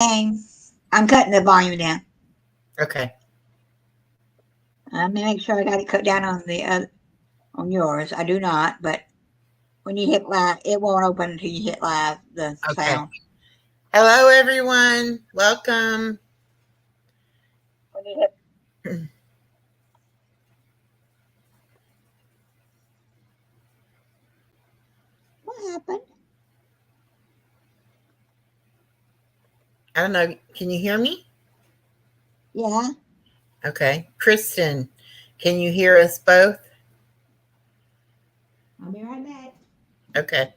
Dang. I'm cutting the volume down. Okay. Let me make sure I got it cut down on on yours. I do not, but when you hit live, it won't open until you hit live the Okay. sound. Hello, everyone. Welcome. When you hit, what happened? I don't know. Can you hear me? Yeah. Okay. Kristen, can you hear us both? I'll be right back. Okay.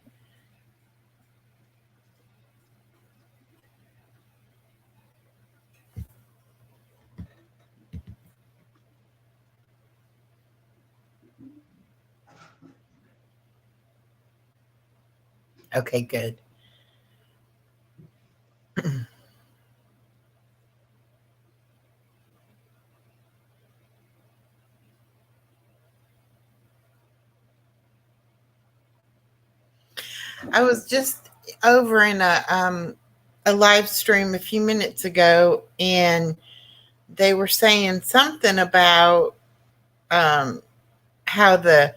Okay, good. I was just over in a live stream a few minutes ago, and they were saying something about um, how the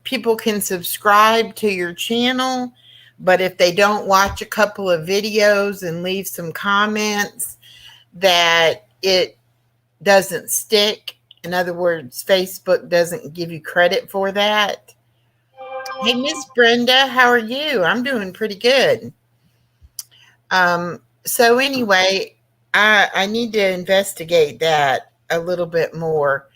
people can subscribe to your channel, but if they don't watch a couple of videos and leave some comments, that it doesn't stick. In other words, Facebook doesn't give you credit for that. Hey, Miss Brenda, how are you? I'm doing pretty good. So anyway, I need to investigate that a little bit more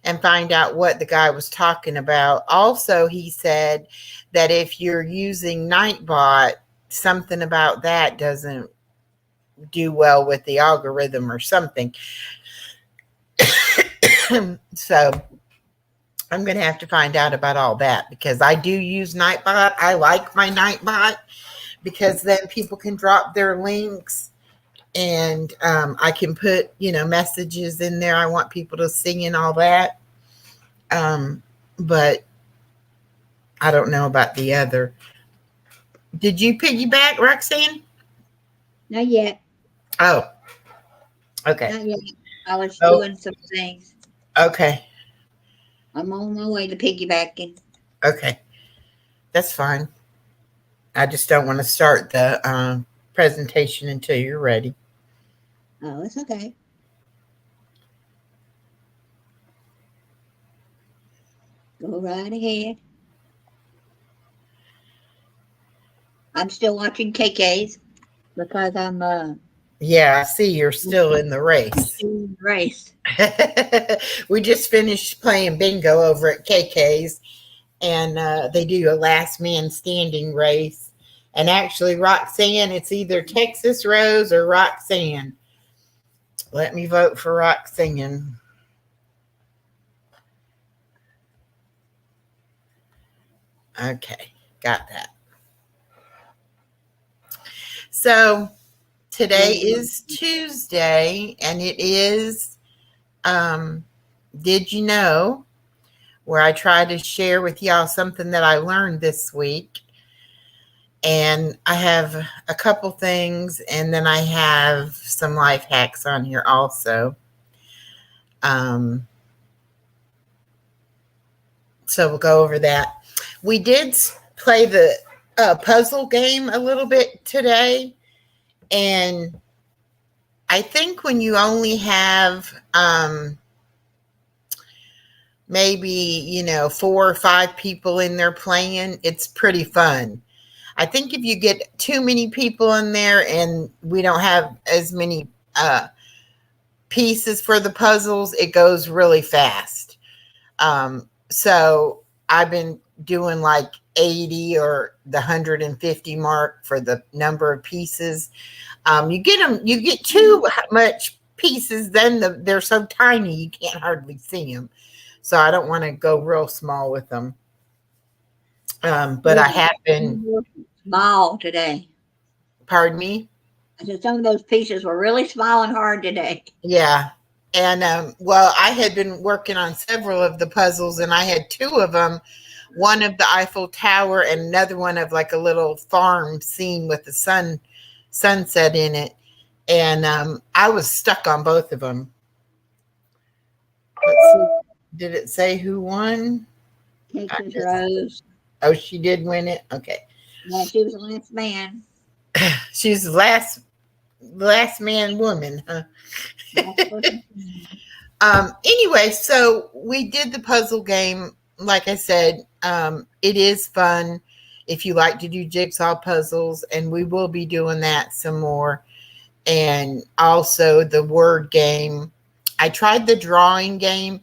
and find out what the guy was talking about. Also, he said that if you're using Nightbot, something about that doesn't do well with the algorithm or something. So I'm going to have to find out about all that because I do use Nightbot. I like my Nightbot because then people can drop their links and I can put, messages in there. I want people to see and all that. But I don't know about the other. Did you piggyback, Roxanne? Not yet. Oh, okay. Not yet. I was Oh, doing some things. okay. I'm on my way to piggybacking. Okay. That's fine. I just don't want to start the presentation until you're ready. Oh, it's okay. Go right ahead. I'm still watching KK's because Yeah, I see you're still in the I'm race. still in the race. We just finished playing bingo over at KK's, and they do a last man standing race. And actually, Roxanne, it's either Texas Rose or Roxanne. Let me vote for Roxanne. Okay, got that. So today is Tuesday, and it is, um, did you know, where I try to share with y'all something that I learned this week. And I have a couple things, and then I have some life hacks on here also. Um, so we'll go over that. We did play the puzzle game a little bit today, and I think when you only have maybe 4 or 5 people in there playing, it's pretty fun. I think if you get too many people in there and we don't have as many pieces for the puzzles, it goes really fast. So I've been doing like 80 or the 150 mark for the number of pieces. You get too much pieces, then they're so tiny you can't hardly see them. So I don't want to go real small with them. But I have been. Small today. Pardon me. I said some of those pieces were really small and hard today. Yeah. And well, I had been working on several of the puzzles, and I had 2 of them, one of the Eiffel Tower and another one of like a little farm scene with the sunset in it. And I was stuck on both of them. Let's see. Did it say who won? Texas Rose. Oh, she did win it. Okay. Yeah, she was the last man. She's the last man woman, huh? Anyway, so we did the puzzle game. Like I said, it is fun if you like to do jigsaw puzzles, and we will be doing that some more. And also the word game. I tried the drawing game.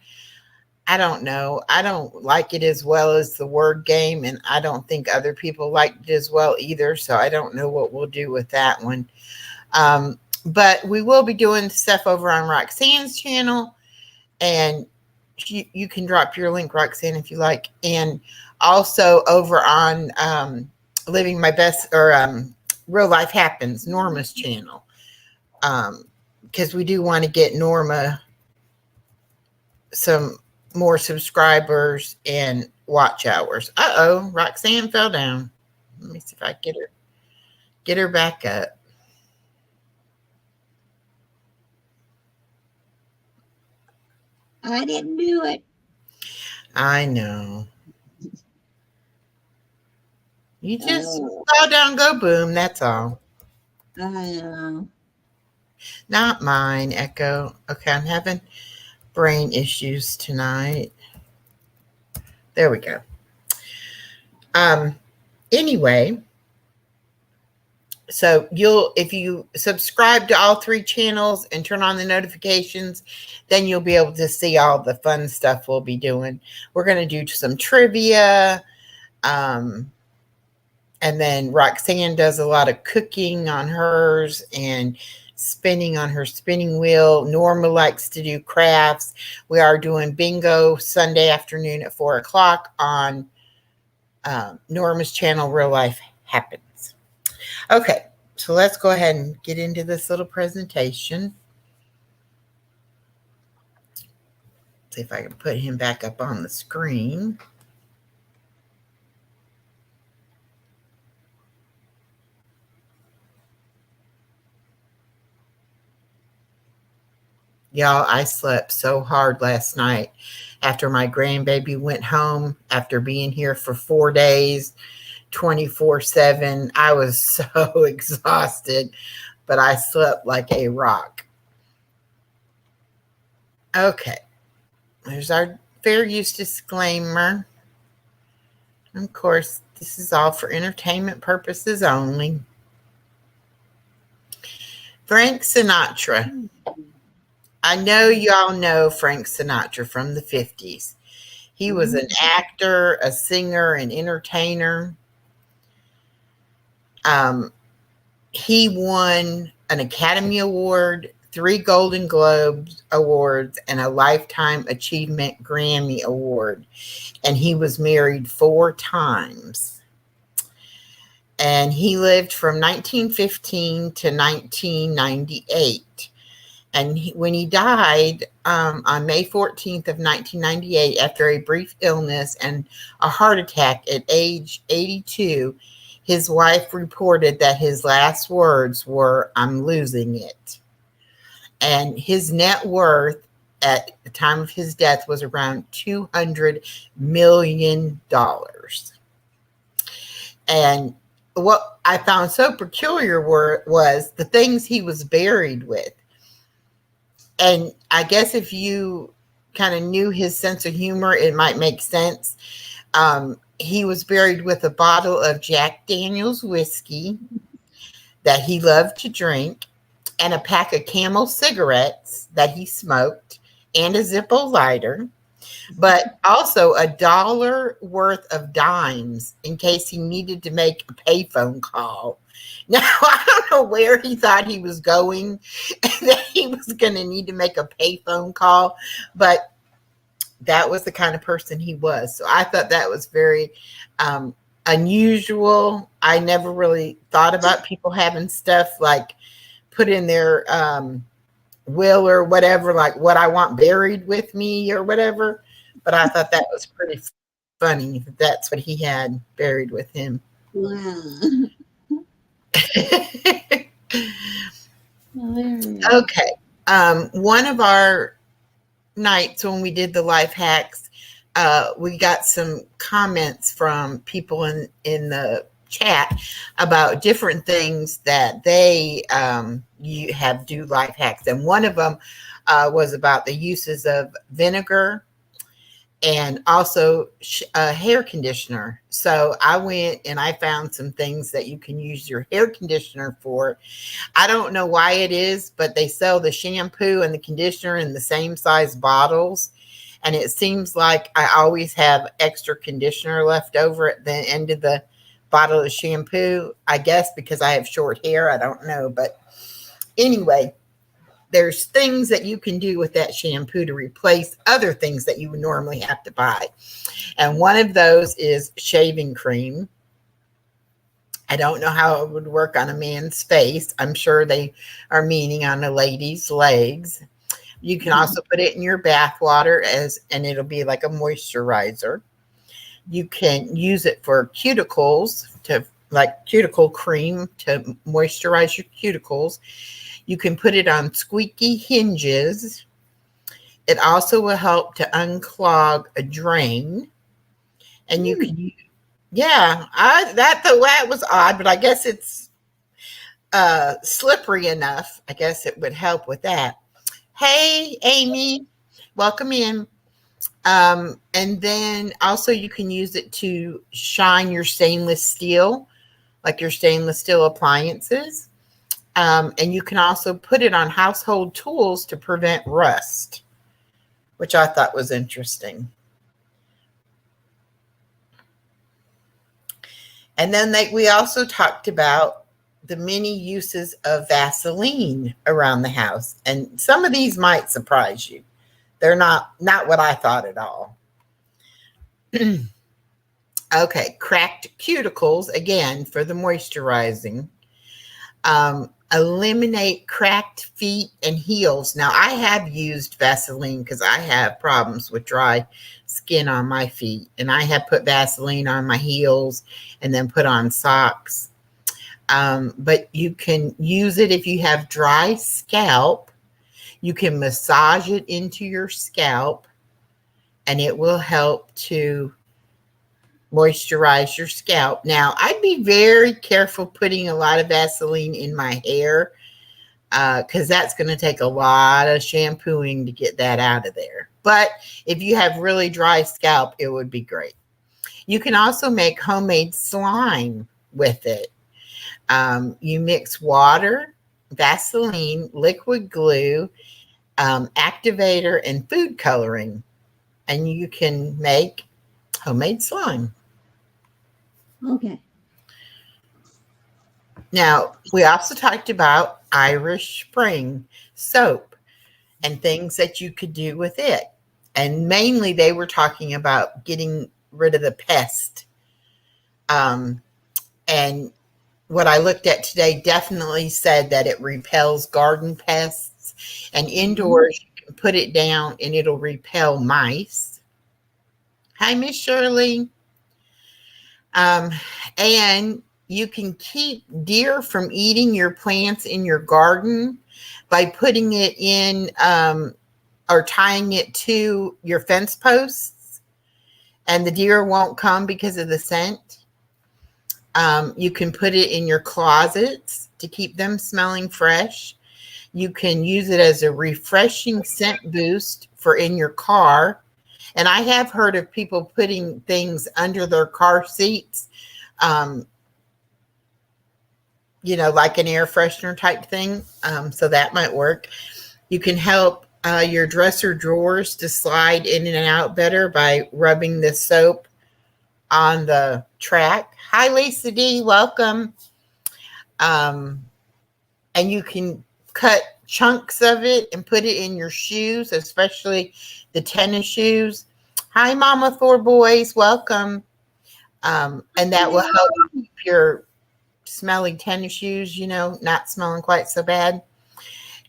I don't know. I don't like it as well as the word game, and I don't think other people liked it as well either. So I don't know what we'll do with that one. But we will be doing stuff over on Roxanne's channel, and you can drop your link, Roxanne, if you like. And also over on Living My Best, or Real Life Happens, Norma's channel. Because we do want to get Norma some more subscribers and watch hours. Uh-oh, Roxanne fell down. Let me see if I get her back up. I didn't do it. I know. You just fall down, go boom, that's all. Not mine, Echo. Okay, I'm having brain issues tonight. There we go. Anyway, so if you subscribe to all 3 channels and turn on the notifications, then you'll be able to see all the fun stuff we'll be doing. We're going to do some trivia. And then Roxanne does a lot of cooking on hers and spinning on her spinning wheel. Norma likes to do crafts. We are doing bingo Sunday afternoon at 4:00 on Norma's channel, Real Life Happens. Okay, so let's go ahead and get into this little presentation. See if I can put him back up on the screen. Y'all, I slept so hard last night after my grandbaby went home after being here for 4 days, 24/7. I was so exhausted, but I slept like a rock. Okay, there's our fair use disclaimer. Of course, this is all for entertainment purposes only. Frank Sinatra. I know y'all know Frank Sinatra from the 50s. He was an actor, a singer, an entertainer. He won an Academy Award, 3 Golden Globes Awards, and a Lifetime Achievement Grammy Award. And he was married 4 times. And he lived from 1915 to 1998. And when he died on May 14th of 1998, after a brief illness and a heart attack at age 82, his wife reported that his last words were, "I'm losing it." And his net worth at the time of his death was around $200 million. And what I found so peculiar was the things he was buried with. And I guess if you kind of knew his sense of humor, it might make sense. He was buried with a bottle of Jack Daniel's whiskey that he loved to drink, and a pack of Camel cigarettes that he smoked, and a Zippo lighter, but also $1 worth of dimes in case he needed to make a payphone call. Now, I don't know where he thought he was going, that he was going to need to make a payphone call, but that was the kind of person he was. So I thought that was very unusual. I never really thought about people having stuff like put in their will or whatever, like what I want buried with me or whatever. But I thought that was pretty funny that that's what he had buried with him. Wow. Well, there you go. Okay. One of our nights when we did the life hacks, we got some comments from people in the chat about different things that they you have do life hacks, and one of them was about the uses of vinegar and also hair conditioner. So I went and I found some things that you can use your hair conditioner for. I don't know why it is, but they sell the shampoo and the conditioner in the same size bottles. And it seems like I always have extra conditioner left over at the end of the bottle of shampoo. I guess because I have short hair. I don't know. But anyway, there's things that you can do with that shampoo to replace other things that you would normally have to buy. And one of those is shaving cream. I don't know how it would work on a man's face. I'm sure they are meaning on a lady's legs. You can also put it in your bath water and it'll be like a moisturizer. You can use it for cuticles, to like cuticle cream to moisturize your cuticles. You can put it on squeaky hinges. It also will help to unclog a drain. And you can use, yeah, that was odd, but I guess it's slippery enough. I guess it would help with that. Hey, Amy, welcome in. And then also you can use it to shine your stainless steel, like your stainless steel appliances. And you can also put it on household tools to prevent rust, which I thought was interesting. And then we also talked about the many uses of Vaseline around the house. And some of these might surprise you. They're not what I thought at all. Okay, cracked cuticles, again, for the moisturizing. Eliminate cracked feet and heels. Now, I have used Vaseline because I have problems with dry skin on my feet. And I have put Vaseline on my heels and then put on socks. But you can use it if you have dry scalp. You can massage it into your scalp and it will help to moisturize your scalp. Now, I'd be very careful putting a lot of Vaseline in my hair because that's going to take a lot of shampooing to get that out of there. But if you have really dry scalp, it would be great. You can also make homemade slime with it. You mix water, Vaseline, liquid glue, activator, and food coloring, and you can make homemade slime. Okay. Now, we also talked about Irish Spring soap and things that you could do with it. And mainly they were talking about getting rid of the pest. And what I looked at today definitely said that it repels garden pests, and indoors you can put it down and it'll repel mice. Hi, Miss Shirley. And you can keep deer from eating your plants in your garden by putting it in or tying it to your fence posts, and the deer won't come because of the scent. You can put it in your closets to keep them smelling fresh. You can use it as a refreshing scent boost for in your car. And I have heard of people putting things under their car seats, like an air freshener type thing. So that might work. You can help your dresser drawers to slide in and out better by rubbing the soap on the track. Hi, Lisa D. Welcome. And you can cut chunks of it and put it in your shoes, especially the tennis shoes. Hi, Mama Four Boys. Welcome. And that will help keep your smelly tennis shoes, not smelling quite so bad.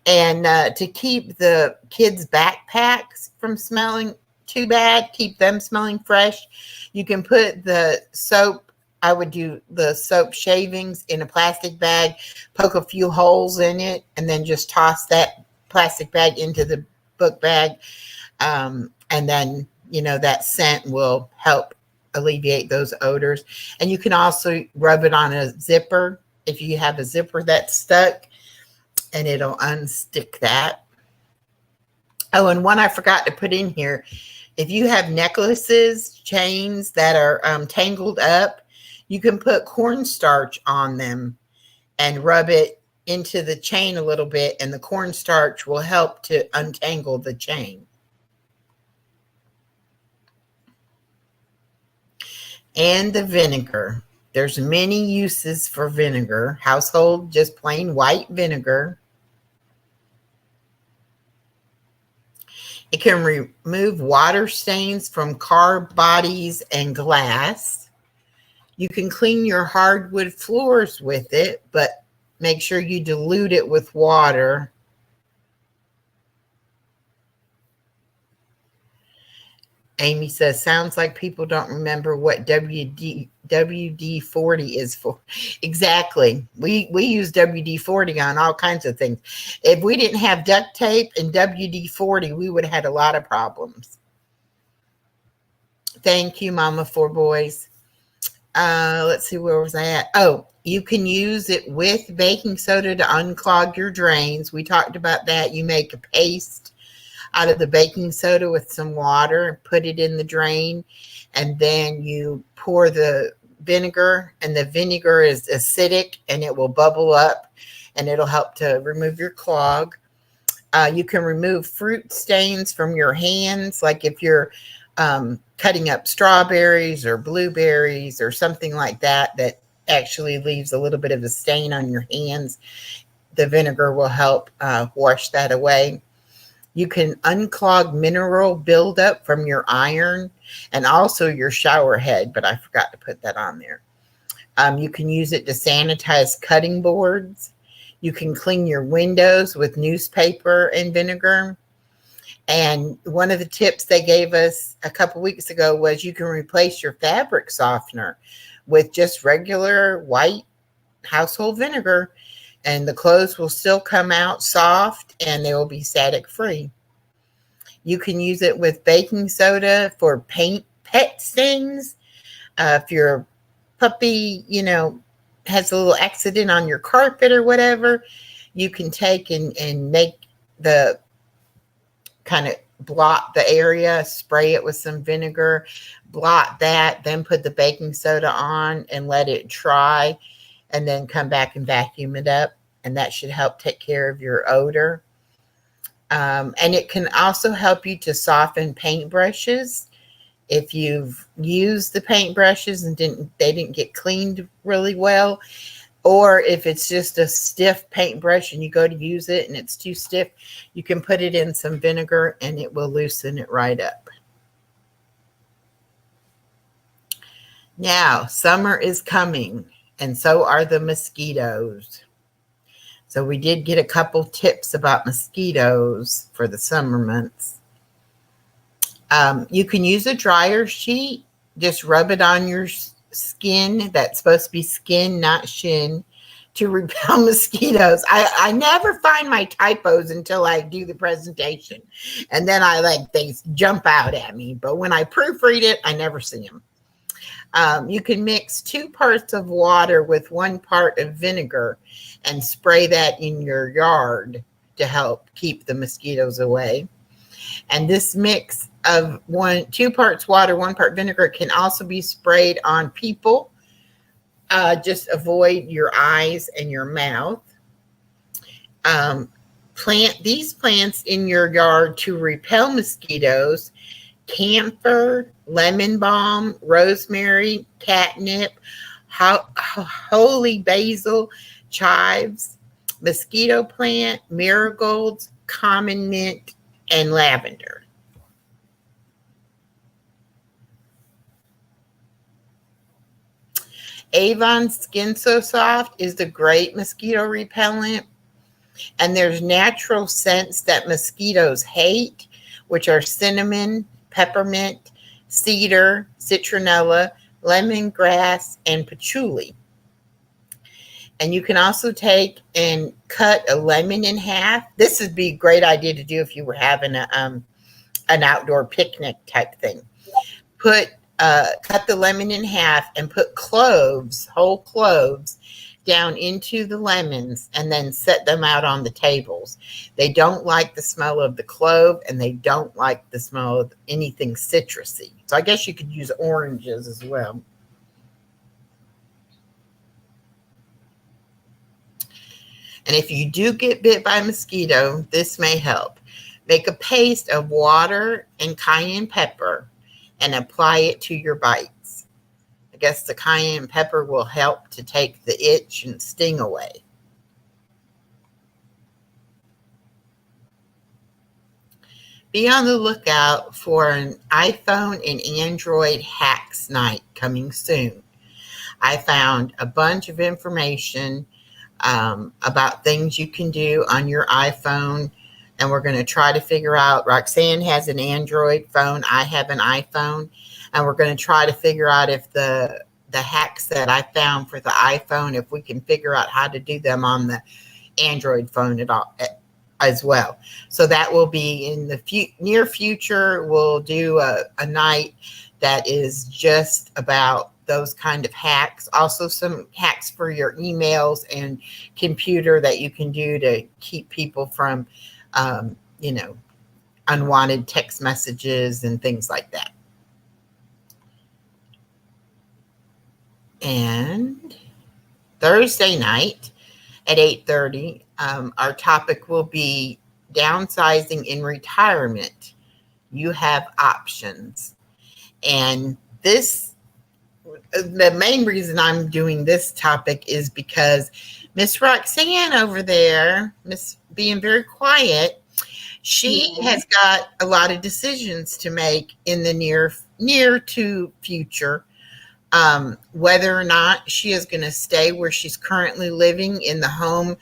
And to keep the kids' backpacks from smelling too bad, keep them smelling fresh, you can put the soap I would do the soap shavings in a plastic bag, poke a few holes in it, and then just toss that plastic bag into the book bag. And then, that scent will help alleviate those odors. And you can also rub it on a zipper if you have a zipper that's stuck, and it'll unstick that. Oh, and one I forgot to put in here. If you have necklaces, chains that are tangled up, you can put cornstarch on them and rub it into the chain a little bit, and the cornstarch will help to untangle the chain. And the vinegar. There's many uses for vinegar. Household, just plain white vinegar. It can remove water stains from car bodies and glass. You can clean your hardwood floors with it, but make sure you dilute it with water. Amy says, sounds like people don't remember what WD-40 is for. Exactly. We use WD-40 on all kinds of things. If we didn't have duct tape and WD-40, we would have had a lot of problems. Thank you, Mama Four Boys. Let's see, where was I at? Oh, you can use it with baking soda to unclog your drains. We talked about that. You make a paste out of the baking soda with some water and put it in the drain, and then you pour the vinegar, and the vinegar is acidic and it will bubble up and it'll help to remove your clog. You can remove fruit stains from your hands, like if you're cutting up strawberries or blueberries or something like that actually leaves a little bit of a stain on your hands. The vinegar will help wash that away. You can unclog mineral buildup from your iron and also your shower head, but I forgot to put that on there. You can use it to sanitize cutting boards. You can clean your windows with newspaper and vinegar. And one of the tips they gave us a couple weeks ago was you can replace your fabric softener with just regular white household vinegar, and the clothes will still come out soft and they will be static free. You can use it with baking soda for pet stains. If your puppy, has a little accident on your carpet or whatever, you can take and make the kind of blot the area, spray it with some vinegar, blot that, then put the baking soda on and let it dry, and then come back and vacuum it up. And that should help take care of your odor. And it can also help you to soften paintbrushes. If you've used the paintbrushes and they didn't get cleaned really well, or if it's just a stiff paintbrush and you go to use it and it's too stiff, you can put it in some vinegar and it will loosen it right up. Now, summer is coming, and so are the mosquitoes. So we did get a couple tips about mosquitoes for the summer months. You can use a dryer sheet. Just rub it on your skin. That's supposed to be skin, not shin, to repel mosquitoes. I never find my typos until I do the presentation. And then they jump out at me. But when I proofread it, I never see them. You can mix 2 parts of water with 1 part of vinegar and spray that in your yard to help keep the mosquitoes away. And this mix of 2 parts water, 1 part vinegar can also be sprayed on people. Just avoid your eyes and your mouth. Plant these plants in your yard to repel mosquitoes: camphor, lemon balm, rosemary, catnip, holy basil, chives, mosquito plant, marigolds, common mint, and lavender. Avon Skin So Soft is the great mosquito repellent. And there's natural scents that mosquitoes hate, which are cinnamon, peppermint, cedar, citronella, lemongrass, and patchouli. And you can also take and cut a lemon in half. This would be a great idea to do if you were having an outdoor picnic type thing. Cut the lemon in half and put cloves, whole cloves, down into the lemons and then set them out on the tables. They don't like the smell of the clove and they don't like the smell of anything citrusy. So I guess you could use oranges as well. And if you do get bit by a mosquito, this may help. Make a paste of water and cayenne pepper and apply it to your bites. I guess the cayenne pepper will help to take the itch and sting away. Be on the lookout for an iPhone and Android hacks night coming soon. I found a bunch of information about things you can do on your iPhone, and we're going to try to figure out. Roxanne has an Android phone. I have an iPhone, and we're going to try to figure out if the hacks that I found for the iPhone, if we can figure out how to do them on the Android phone at all as well. So that will be in the near future. We'll do a night that is just about those kind of hacks. Also some hacks for your emails and computer that you can do to keep people from, unwanted text messages and things like that. And Thursday night at 8:30, our topic will be downsizing in retirement. You have options. And the main reason I'm doing this topic is because Miss Roxanne over there, Miss being very quiet, she has got a lot of decisions to make in the near to future. Whether or not she is going to stay where she's currently living in the home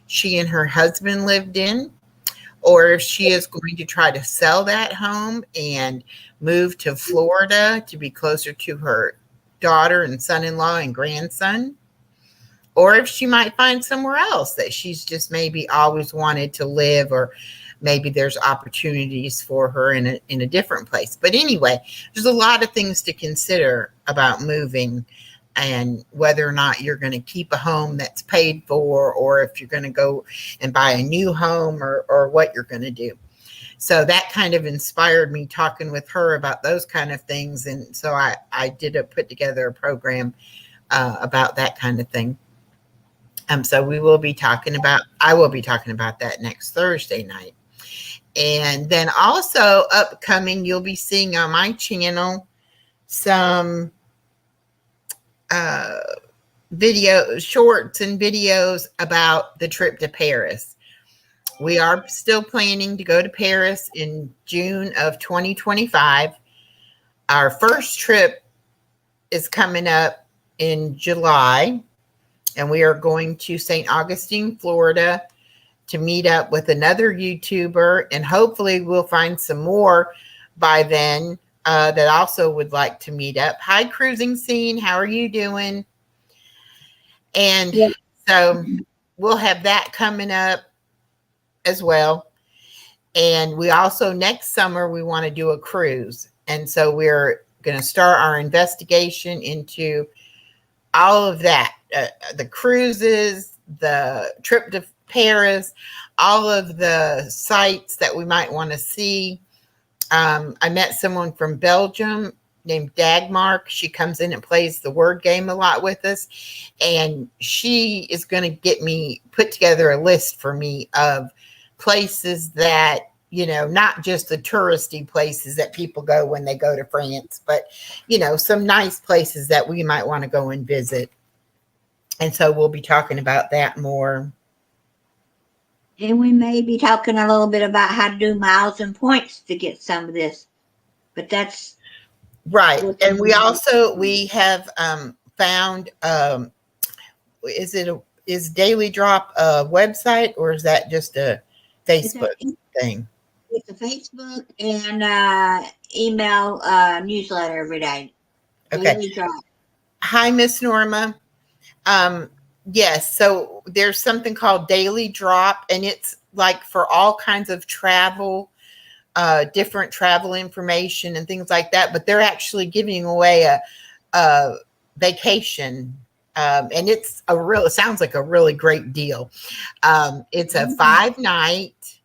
she and her husband lived in, or if she is going to try to sell that home and move to Florida to be closer to her daughter and son-in-law and grandson, or if she might find somewhere else that she's just maybe always wanted to live, or maybe there's opportunities for her in a different place. But anyway, there's a lot of things to consider about moving and whether or not you're going to keep a home that's paid for, or if you're going to go and buy a new home, or what you're going to do. So that kind of inspired me talking with her about those kind of things. And so I put together a program about that kind of thing. So I will be talking about that next Thursday night. And then also upcoming, you'll be seeing on my channel some shorts and videos about the trip to Paris. We are still planning to go to Paris in June of 2025. Our first trip is coming up in July, and we are going to St. Augustine, Florida, to meet up with another YouTuber, and hopefully we'll find some more by then that also would like to meet up. Hi, Cruising Scene. How are you doing? And so we'll have that coming up as well. And we also, next summer, we want to do a cruise. And so we're going to start our investigation into all of that, the cruises, the trip to Paris, all of the sites that we might want to see. I met someone from Belgium named Dagmark. She comes in and plays the word game a lot with us. And she is going to get me put together a list for me of places that, not just the touristy places that people go when they go to France, but, some nice places that we might want to go and visit. And so we'll be talking about that more. And we may be talking a little bit about how to do miles and points to get some of this. But that's right. And we have found, is Daily Drop a website, or is that just a Facebook thing? It's a Facebook and email newsletter every day. Okay. Daily Drop. Hi, Miss Norma. Yes, so there's something called Daily Drop, and it's like for all kinds of travel, different travel information and things like that. But they're actually giving away a vacation, and it's it sounds like a really great deal. It's a 5 night,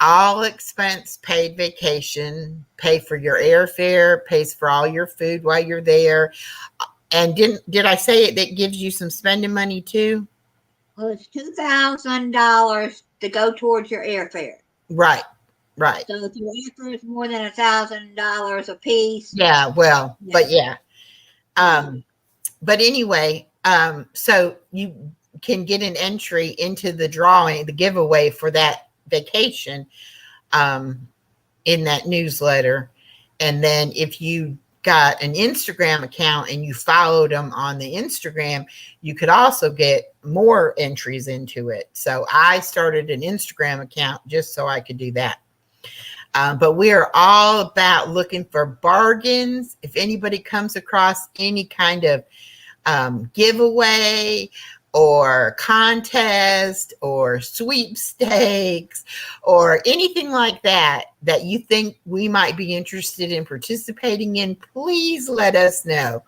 all expense paid vacation, pay for your airfare, pays for all your food while you're there. And did I say it that gives you some spending money too? Well, it's $2,000 to go towards your airfare. Right, right. So if your airfare is more than $1,000 a piece, Yeah, well, yeah. but yeah. But anyway, so you can get an entry into the drawing, the giveaway for that vacation, in that newsletter. And then if you got an Instagram account and you followed them on the Instagram, you could also get more entries into it. So I started an Instagram account just so I could do that. But we are all about looking for bargains. If anybody comes across any kind of giveaway or contest or sweepstakes or anything like that that you think we might be interested in participating in, please let us know.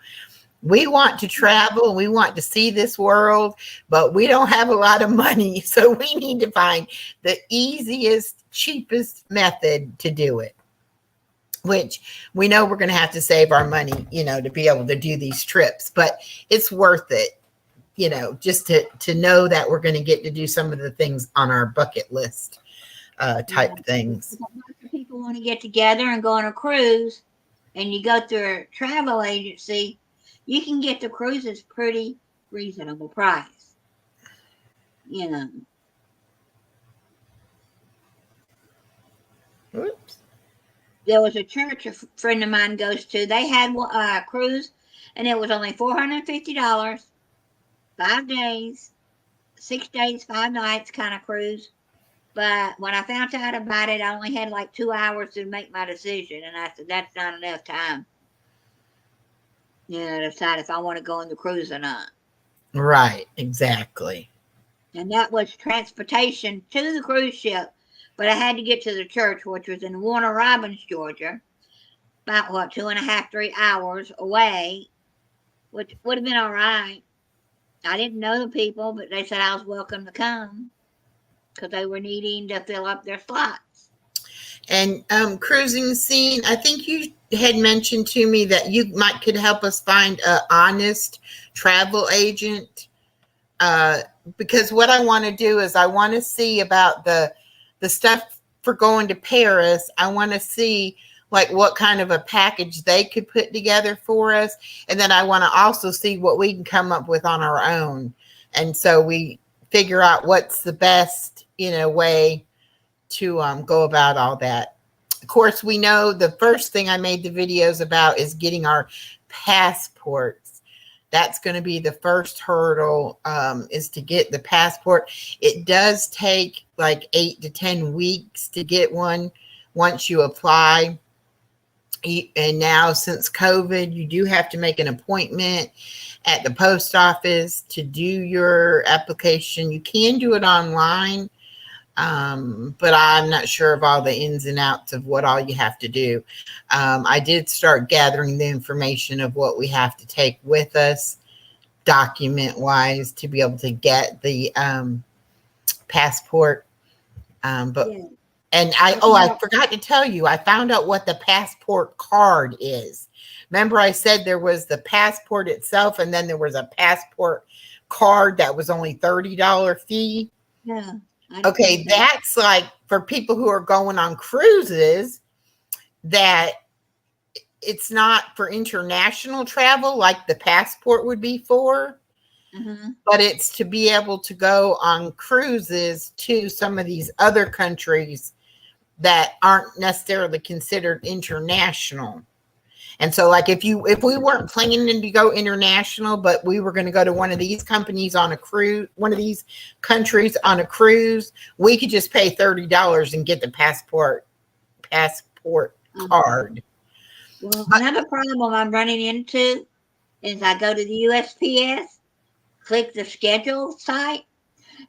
We want to travel, we want to see this world, but we don't have a lot of money, so we need to find the easiest, cheapest method to do it, which we know we're going to have to save our money, to be able to do these trips, but it's worth it, just to know that we're going to get to do some of the things on our bucket list type things. People want to get together and go on a cruise, and you go through a travel agency, you can get the cruises pretty reasonable price. Oops. There was a church a friend of mine goes to. They had a cruise, and it was only $450, 5 days, 6 days, 5 nights kind of cruise. But when I found out about it, I only had like 2 hours to make my decision, and I said that's not enough time. To decide if I want to go on the cruise or not. Right, exactly. And that was transportation to the cruise ship. But I had to get to the church, which was in Warner Robins, Georgia, about 2.5, 3 hours away, which would have been all right. I didn't know the people, but they said I was welcome to come because they were needing to fill up their slots. And Cruising Scene, I think you had mentioned to me that you could help us find an honest travel agent, because what I want to do is I want to see about the stuff for going to Paris. I want to see like what kind of a package they could put together for us, and then I want to also see what we can come up with on our own, and so we figure out what's the best way to go about all that. Of course, we know the first thing I made the videos about is getting our passports. That's going to be the first hurdle, is to get the passport. It does take like 8 to 10 weeks to get one once you apply. And now since COVID, you do have to make an appointment at the post office to do your application. You can do it online, but I'm not sure of all the ins and outs of what all you have to do. I did start gathering the information of what we have to take with us document wise to be able to get the passport. But yeah. And I forgot to tell you, I found out what the passport card is. Remember I said there was the passport itself, and then there was a passport card that was only $30 fee. Yeah. Okay, that's like for people who are going on cruises, that it's not for international travel like the passport would be for, but it's to be able to go on cruises to some of these other countries that aren't necessarily considered international. And so like if we weren't planning to go international, but we were going to go to one of these companies on a cruise, one of these countries on a cruise, we could just pay $30 and get the passport card. Well, another problem I'm running into is I go to the USPS, click the schedule site,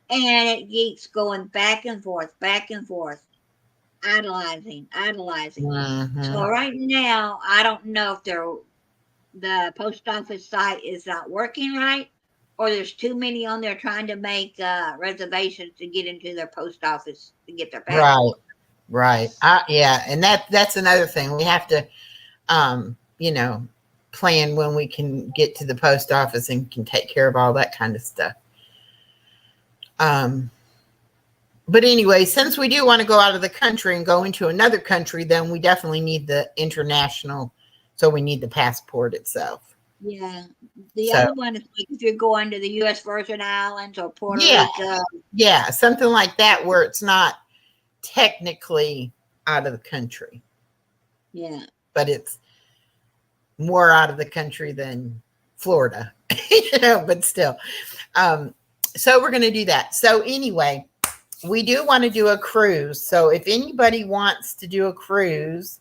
and it keeps going back and forth, idolizing, idolizing. Mm-hmm. So right now, I don't know if the post office site is not working right, or there's too many on there trying to make reservations to get into their post office to get their Right. passport. Right. Yeah. And that's another thing. We have to, you know, plan when we can get to the post office and can take care of all that kind of stuff. Um, but anyway, since we do want to go out of the country and go into another country, then we definitely need the international. So we need the passport itself. Yeah. The So other one is like if you're going to the U.S. Virgin Islands or Puerto yeah, Rico. yeah, something like that where it's not technically out of the country, Yeah. but it's more out of the country than Florida, you know, but still. So we're going to do that. So anyway, we do want to do a cruise. So if anybody wants to do a cruise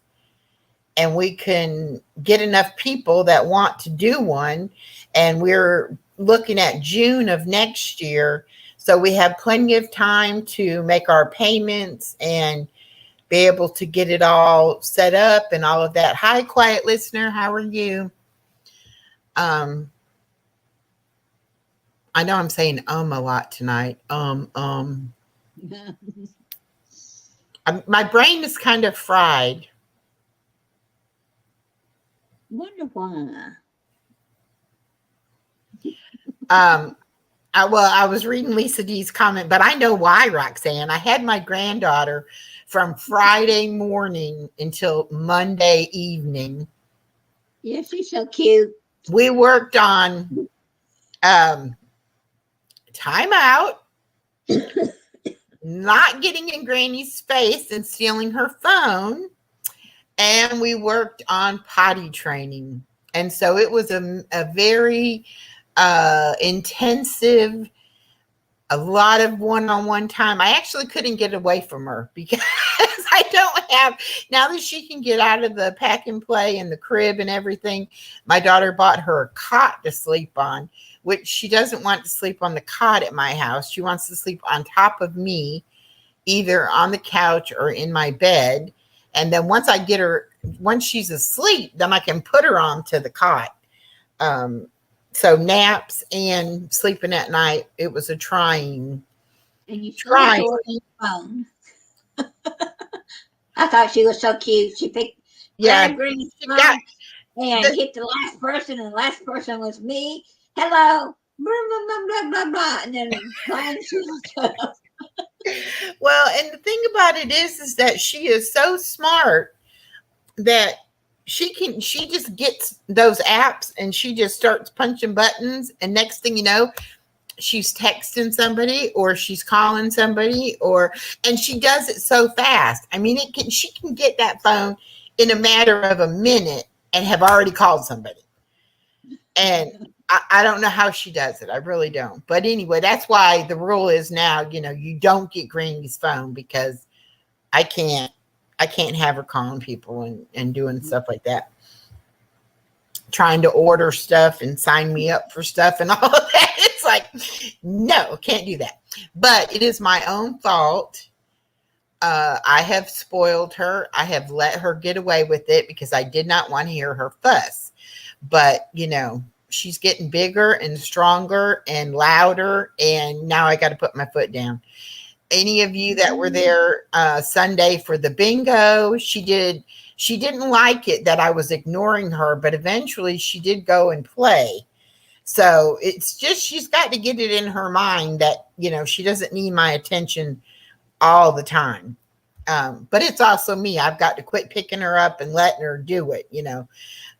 and we can get enough people that want to do one, and we're looking at June of next year, so we have plenty of time to make our payments and be able to get it all set up and all of that. Hi, quiet listener. How are you? I know I'm saying a lot tonight. My brain is kind of fried. Wonder why. I was reading Lisa D's comment, but I know why, Roxanne. I had my granddaughter from Friday morning until Monday evening. Yeah, she's so cute. We worked on timeout, not getting in Granny's face and stealing her phone, and we worked on potty training. And so it was a very intensive, a lot of one-on-one time. I actually couldn't get away from her because I don't have, now that she can get out of the pack and play and the crib and everything, my daughter bought her a cot to sleep on, which she doesn't want to sleep on the cot at my house. She wants to sleep on top of me, either on the couch or in my bed. And then once she's asleep, then I can put her onto the cot. So naps and sleeping at night, it was a trying. And you still have to work on your phone. I thought she was so cute. She picked Granny's phone and hit the last person, and the last person was me. Hello. Blah, blah, blah, blah, blah, blah. And then Brian Well, and the thing about it is that she is so smart that she just gets those apps and she just starts punching buttons, and next thing you know, she's texting somebody or she's calling somebody, and she does it so fast. I mean, she can get that phone in a matter of a minute and have already called somebody. And I don't know how she does it. I really don't. But anyway, that's why the rule is now, you don't get Granny's phone, because I can't have her calling people and doing stuff like that. Trying to order stuff and sign me up for stuff and all of that. It's like, no, can't do that. But it is my own fault. I have spoiled her. I have let her get away with it because I did not want to hear her fuss. But, she's getting bigger and stronger and louder, and now I got to put my foot down. Any of you that were there Sunday for the bingo, she didn't like it that I was ignoring her, but eventually she did go and play. So it's just, she's got to get it in her mind that, she doesn't need my attention all the time. But it's also me. I've got to quit picking her up and letting her do it,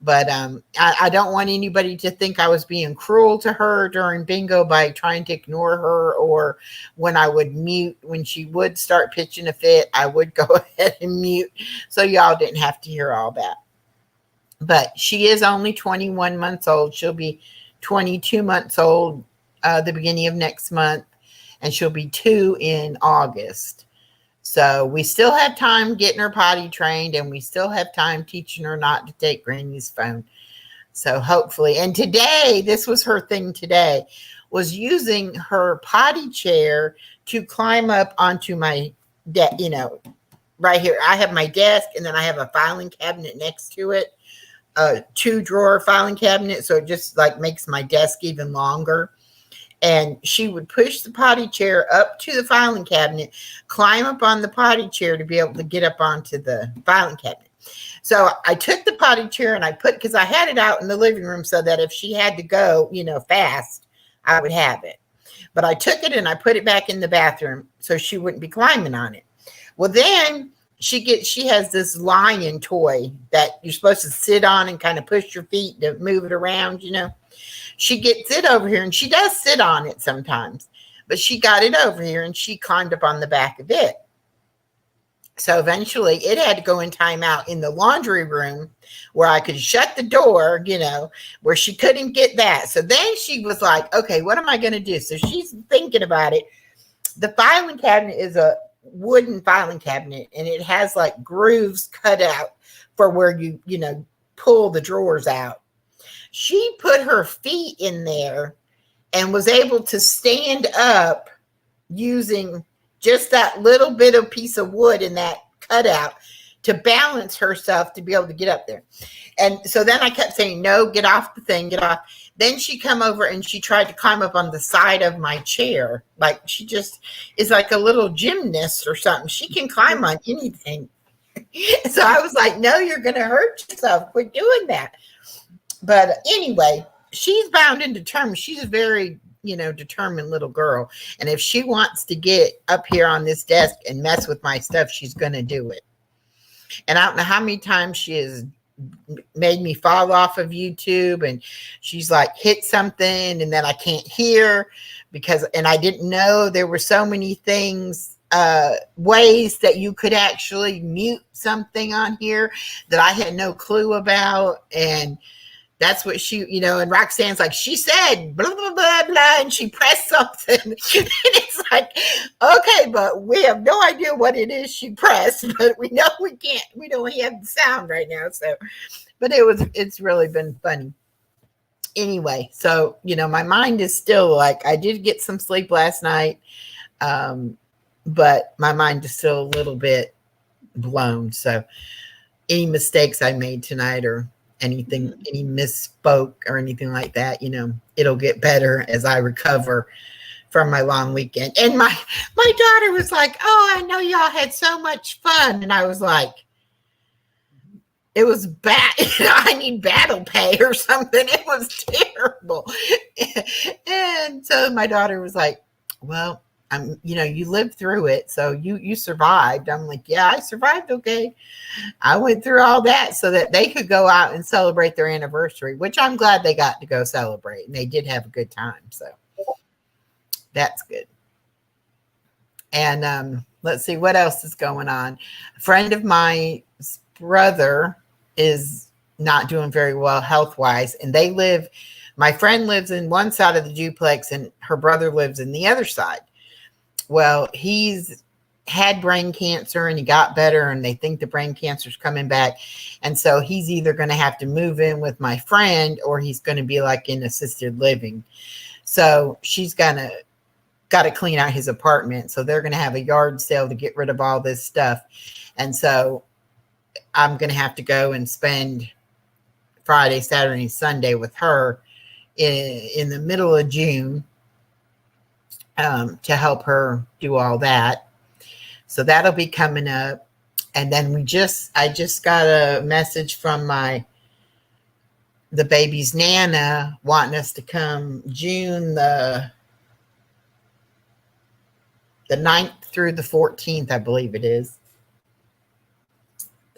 But I don't want anybody to think I was being cruel to her during bingo by trying to ignore her, or when I would mute, when she would start pitching a fit, I would go ahead and mute. So y'all didn't have to hear all that. But she is only 21 months old. She'll be 22 months old the beginning of next month, and she'll be 2 in August. So we still have time getting her potty trained, and we still have time teaching her not to take Granny's phone. So hopefully, and today, this was her thing today, was using her potty chair to climb up onto my desk, right here. I have my desk and then I have a filing cabinet next to it, a 2-drawer filing cabinet. So it just like makes my desk even longer. And she would push the potty chair up to the filing cabinet, climb up on the potty chair to be able to get up onto the filing cabinet. So I took the potty chair and I because I had it out in the living room so that if she had to go, fast, I would have it. But I took it and I put it back in the bathroom so she wouldn't be climbing on it. Well, then she has this lion toy that you're supposed to sit on and kind of push your feet to move it around, She gets it over here and she does sit on it sometimes, but she got it over here and she climbed up on the back of it. So eventually it had to go in timeout in the laundry room where I could shut the door, where she couldn't get that. So then she was like, okay, what am I going to do? So she's thinking about it. The filing cabinet is a wooden filing cabinet and it has like grooves cut out for where you pull the drawers out. She put her feet in there and was able to stand up using just that little bit of piece of wood in that cutout to balance herself to be able to get up there. And so then I kept saying, no, get off the thing, get off. Then she come over and she tried to climb up on the side of my chair. Like she just is like a little gymnast or something. She can climb on anything. So I was like, no, you're going to hurt yourself. Quit doing that. But anyway, she's bound and determined. She's a very, determined little girl. And if she wants to get up here on this desk and mess with my stuff, she's going to do it. And I don't know how many times she has made me fall off of YouTube and she's like hit something and then I can't hear and I didn't know there were so many things, ways that you could actually mute something on here that I had no clue about. And that's what she, and Roxanne's like, she said, blah, blah, blah, blah, and she pressed something. And it's like, okay, but we have no idea what it is she pressed, but we know we don't have the sound right now. So, but it's really been funny. Anyway, so, my mind is still like, I did get some sleep last night, but my mind is still a little bit blown. So any mistakes I made tonight or any misspoke or anything like that, it'll get better as I recover from my long weekend. And my daughter was like, oh, I know y'all had so much fun. And I was like, it was bad. I need battle pay or something. It was terrible. And so my daughter was like, well, you lived through it. So you survived. I'm like, yeah, I survived. Okay. I went through all that so that they could go out and celebrate their anniversary, which I'm glad they got to go celebrate. And they did have a good time. So that's good. And let's see what else is going on. A friend of mine's brother is not doing very well health-wise. And my friend lives in one side of the duplex and her brother lives in the other side. Well, he's had brain cancer and he got better and they think the brain cancer is coming back. And so he's either going to have to move in with my friend or he's going to be like in assisted living. So she's got to clean out his apartment. So they're going to have a yard sale to get rid of all this stuff. And so I'm going to have to go and spend Friday, Saturday, Sunday with her in the middle of June. To help her do all that. So that'll be coming up. And then I just got a message from the baby's Nana wanting us to come June the 9th through the 14th, I believe it is.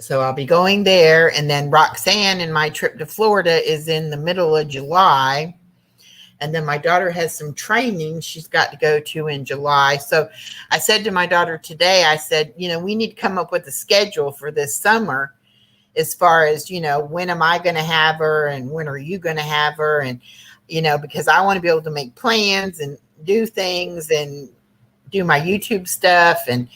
So I'll be going there. And then Roxanne and my trip to Florida is in the middle of July. And then my daughter has some training she's got to go to in July. So I said to my daughter today, I said, we need to come up with a schedule for this summer as far as, when am I going to have her and when are you going to have her? And, because I want to be able to make plans and do things and do my YouTube stuff and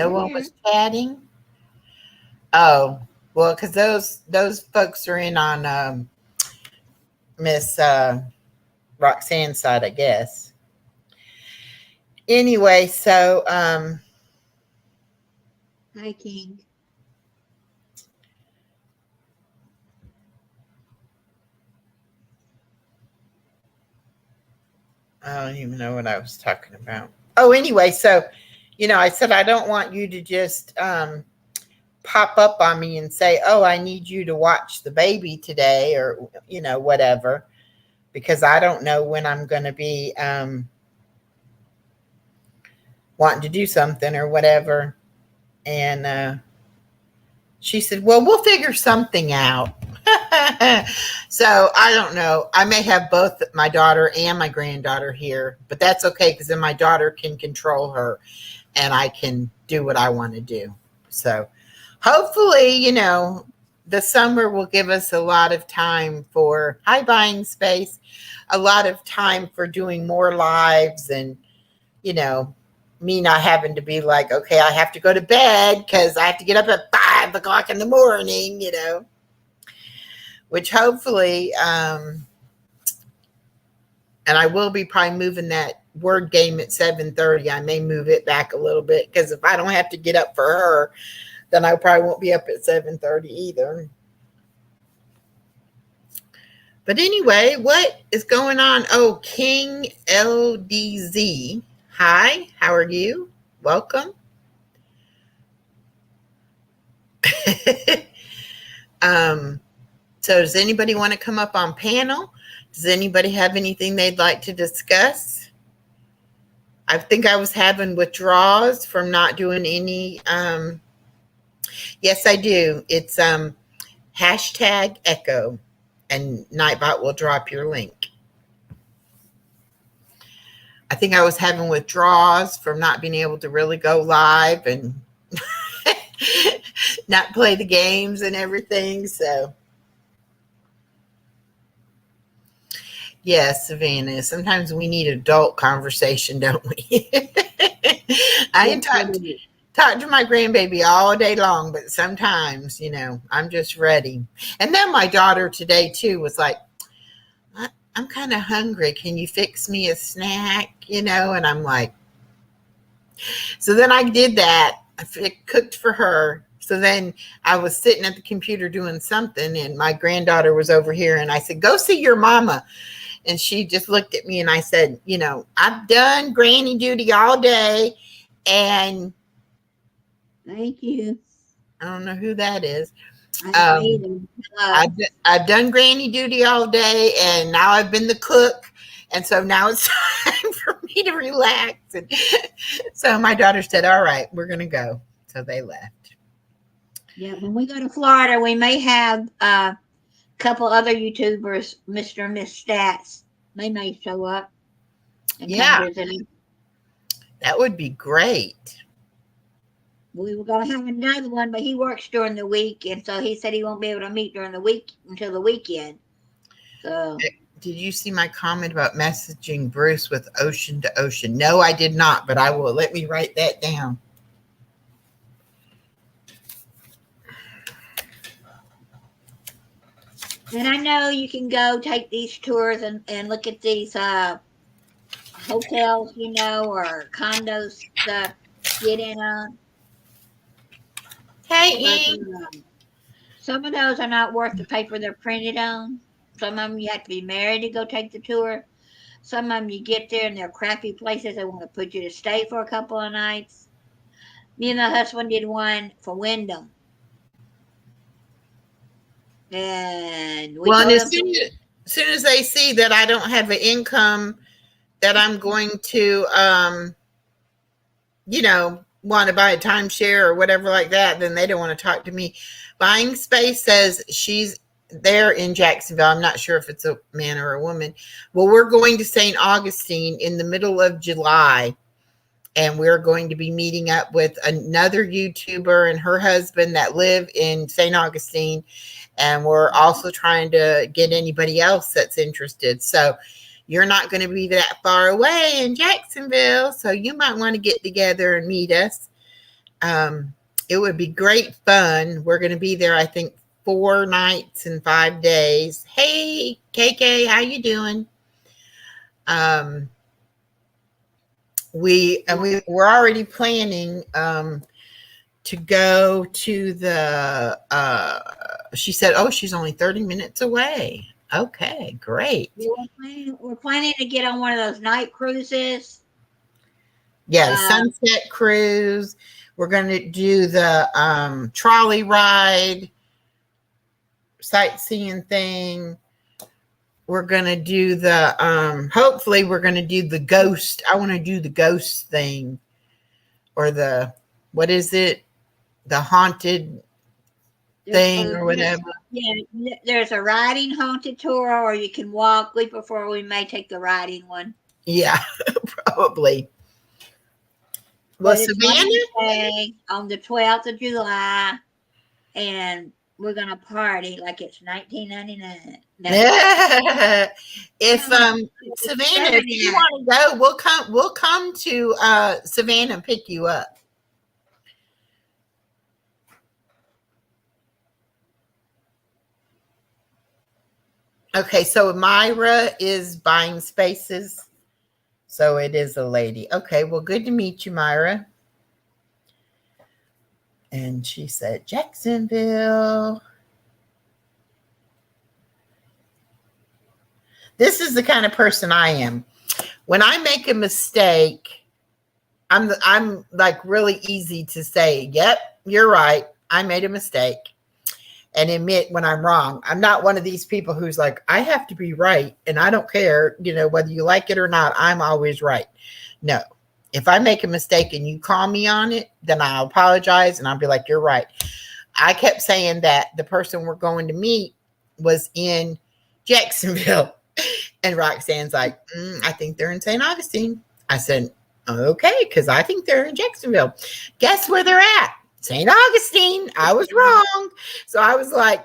No I'm one here. was chatting. Oh, well, because those folks are in on Miss Roxanne's side, I guess. Anyway, so Hi, King. I don't even know what I was talking about. Oh, anyway, so I said I don't want you to just pop up on me and say, "Oh, I need you to watch the baby today," or whatever, because I don't know when I'm going to be wanting to do something or whatever. And she said, "Well, we'll figure something out." So I don't know. I may have both my daughter and my granddaughter here, but that's okay because then my daughter can control her and I can do what I want to do. So hopefully, the summer will give us a lot of time for buying space, a lot of time for doing more lives, and me not having to be like, okay, I have to go to bed because I have to get up at 5 o'clock in the morning, which hopefully, and I will be probably moving that word game at 7:30. I may move it back a little bit because if I don't have to get up for her, then I probably won't be up at 7:30 either. But anyway, what is going on? Oh, King LDZ. Hi, how are you? Welcome. So does anybody want to come up on panel? Does anybody have anything they'd like to discuss? I think I was having withdrawals from not doing any. Yes, I do. It's hashtag echo, and Nightbot will drop your link. I think I was having withdrawals from not being able to really go live and not play the games and everything. So, yes, Savannah, sometimes we need adult conversation, don't we? I ain't talk to my grandbaby all day long, but sometimes, I'm just ready. And then my daughter today, too, was like, I'm kind of hungry. Can you fix me a snack? And I'm like, so then I did that. I cooked for her. So then I was sitting at the computer doing something, and my granddaughter was over here, and I said, go see your mama. And she just looked at me, and I said, I've done granny duty all day. And Thank you. I don't know who that is. I've done granny duty all day, and now I've been the cook. And so now it's time for me to relax. And so my daughter said, all right, we're going to go. So they left. Yeah, when we go to Florida, we may have a couple other YouTubers, Mr. and Miss Stats. They may show up and come visit. That would be great. We were going to have another one, but he works during the week, and so he said he won't be able to meet during the week until the weekend. So, did you see my comment about messaging Bruce with ocean to ocean? No, I did not, but I will. Let me write that down. And I know you can go take these tours and look at these hotels, or condos to get in on. Hey, some of those are not worth the paper they're printed on. Some of them you have to be married to go take the tour. Some of them you get there and they're crappy places. They want to put you to stay for a couple of nights. Me and my husband did one for Wyndham. And as soon as they see that I don't have an income that I'm going to, want to buy a timeshare or whatever like that, then they don't want to talk to me. Buying Space says she's there in Jacksonville. I'm not sure if it's a man or a woman. Well, we're going to St. Augustine in the middle of July, and we're going to be meeting up with another YouTuber and her husband that live in St. Augustine. And we're also trying to get anybody else that's interested. So you're not going to be that far away in Jacksonville. So you might want to get together and meet us. It would be great fun. We're going to be there, I think, 4 nights and 5 days. Hey, KK, how you doing? We're already planning to go to the she said, oh, she's only 30 minutes away. Okay, great. We're planning to get on one of those night cruises. Yeah, the sunset cruise. We're going to do the trolley ride, sightseeing thing. We're going to do the hopefully we're going to do the ghost. I want to do the ghost thing, or the, what is it? The haunted thing or whatever. Yeah, there's a riding haunted tour, or you can walk. We prefer, we may take the riding one. Yeah, probably. Well, Savannah, on the 12th of July, and we're gonna party like it's 1999. If Savannah, if you want to go, we'll come to Savannah and pick you up. Okay, so Myra is buying spaces. So it is a lady. Okay, well, good to meet you, Myra. And she said, Jacksonville. This is the kind of person I am. When I make a mistake, I'm like really easy to say, yep, you're right. I made a mistake, and admit when I'm wrong. I'm not one of these people who's like, I have to be right, and I don't care, whether you like it or not, I'm always right. No. If I make a mistake and you call me on it, then I'll apologize and I'll be like, you're right. I kept saying that the person we're going to meet was in Jacksonville. And Roxanne's like, I think they're in St. Augustine. I said, okay, because I think they're in Jacksonville. Guess where they're at? St. Augustine. I was wrong. So I was like,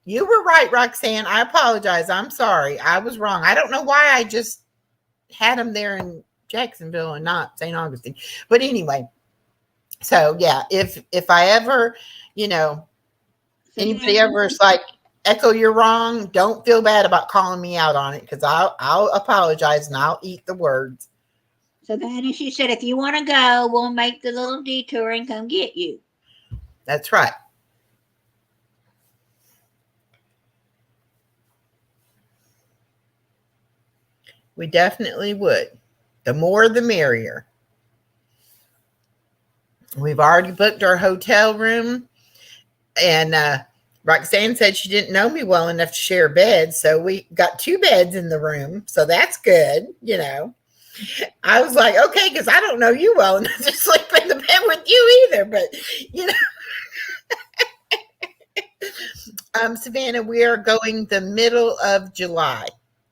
you were right, Roxanne. I apologize. I'm sorry. I was wrong. I don't know why I just had them there in Jacksonville and not St. Augustine. But anyway, so yeah, if I ever, anybody ever is like, Echo, you're wrong, don't feel bad about calling me out on it, because I'll apologize and I'll eat the words. So then she said, if you want to go, we'll make the little detour and come get you. That's right. We definitely would. The more, the merrier. We've already booked our hotel room, and Roxanne said she didn't know me well enough to share beds, so we got 2 beds in the room, so that's good. I was like, okay, because I don't know you well enough to sleep in the bed with you either, but Savannah, we are going the middle of July.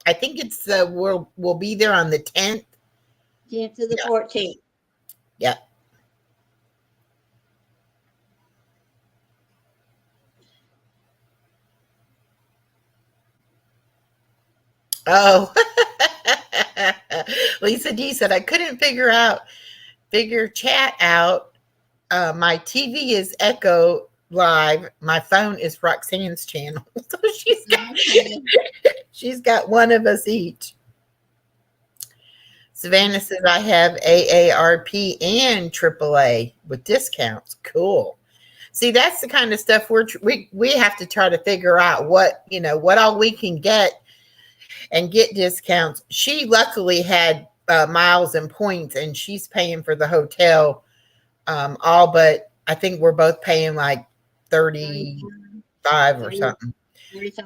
I think it's we'll be there on the 10th. 10th to the 14th. Yeah. Oh, Lisa D said, I couldn't figure chat out. My TV is Echo Live. My phone is Roxanne's channel. So she's got one of us each. Savannah says, I have AARP and AAA with discounts. Cool. See, that's the kind of stuff we have to try to figure out what all we can get and get discounts. She luckily had miles and points, and she's paying for the hotel all but, I think we're both paying like 35 or something. It's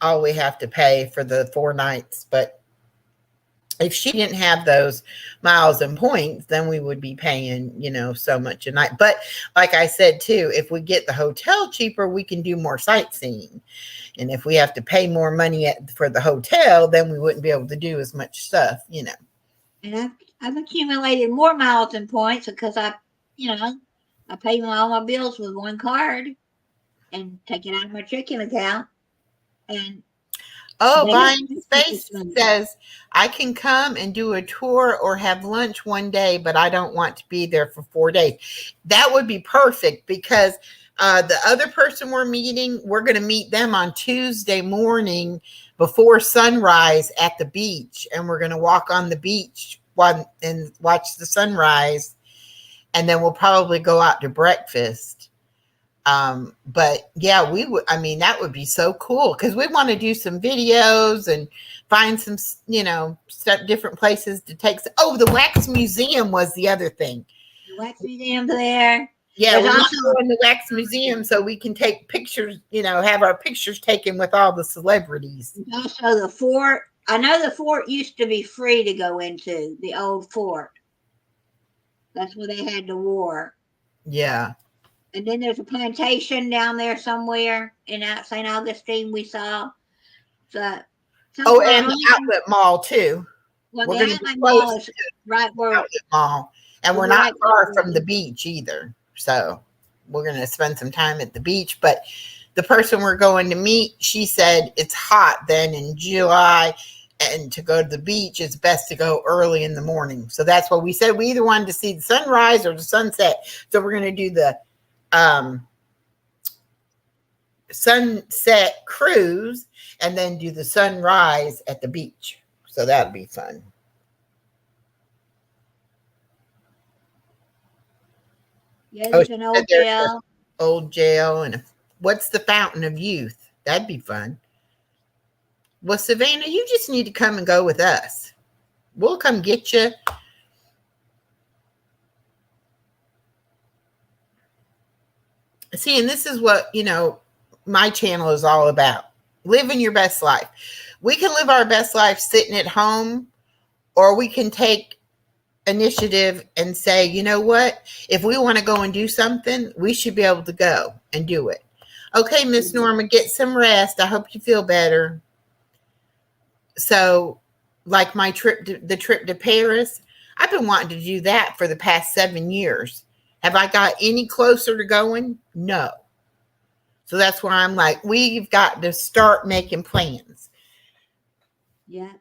all we have to pay for the 4 nights. But if she didn't have those miles and points, then we would be paying, so much a night. But like I said, too, if we get the hotel cheaper, we can do more sightseeing. And if we have to pay more money for the hotel, then we wouldn't be able to do as much stuff, And I've accumulated more miles and points because I pay all my bills with one card and take it out of my checking account. And Oh, They have Buying Space some. says, I can come and do a tour or have lunch one day, but I don't want to be there for 4 days. That would be perfect because the other person we're going to meet them on Tuesday morning before sunrise at the beach. And we're going to walk on the beach and watch the sunrise. And then we'll probably go out to breakfast. But yeah, we would, I mean, that would be so cool because we want to do some videos and find some, different places to take. Oh, the wax museum was the other thing. The wax museum there. Yeah, There's we want also to go in the wax museum so we can take pictures, have our pictures taken with all the celebrities. also the fort. I know the fort used to be free to go into, the old fort. That's where they had the war. Yeah. And then there's a plantation down there somewhere in St. Augustine we saw. So, Oh, and the outlet mall too. Well, we're the going to be outlet close mall is right to the where. outlet mall, and we're Right not far from the beach either. So we're going to spend some time at the beach. But the person we're going to meet, she said it's hot then in July, and to go to the beach, it's best to go early in the morning. So that's what we said. We either wanted to see the sunrise or the sunset. So we're going to do the sunset cruise and then do the sunrise at the beach. So that'll be fun. Yeah, there's an old jail. Old jail. And what's the Fountain of Youth? That'd be fun. Well, Savannah, you just need to come and go with us. We'll come get you. See, and this is what, my channel is all about. Living your best life. We can live our best life sitting at home, or we can take initiative and say, you know what? If we want to go and do something, we should be able to go and do it. Okay, Miss Norma, get some rest. I hope you feel better. So, like the trip to Paris, I've been wanting to do that for the past 7 years. Have I got any closer to going? No. So that's why I'm like, we've got to start making plans. Yeah.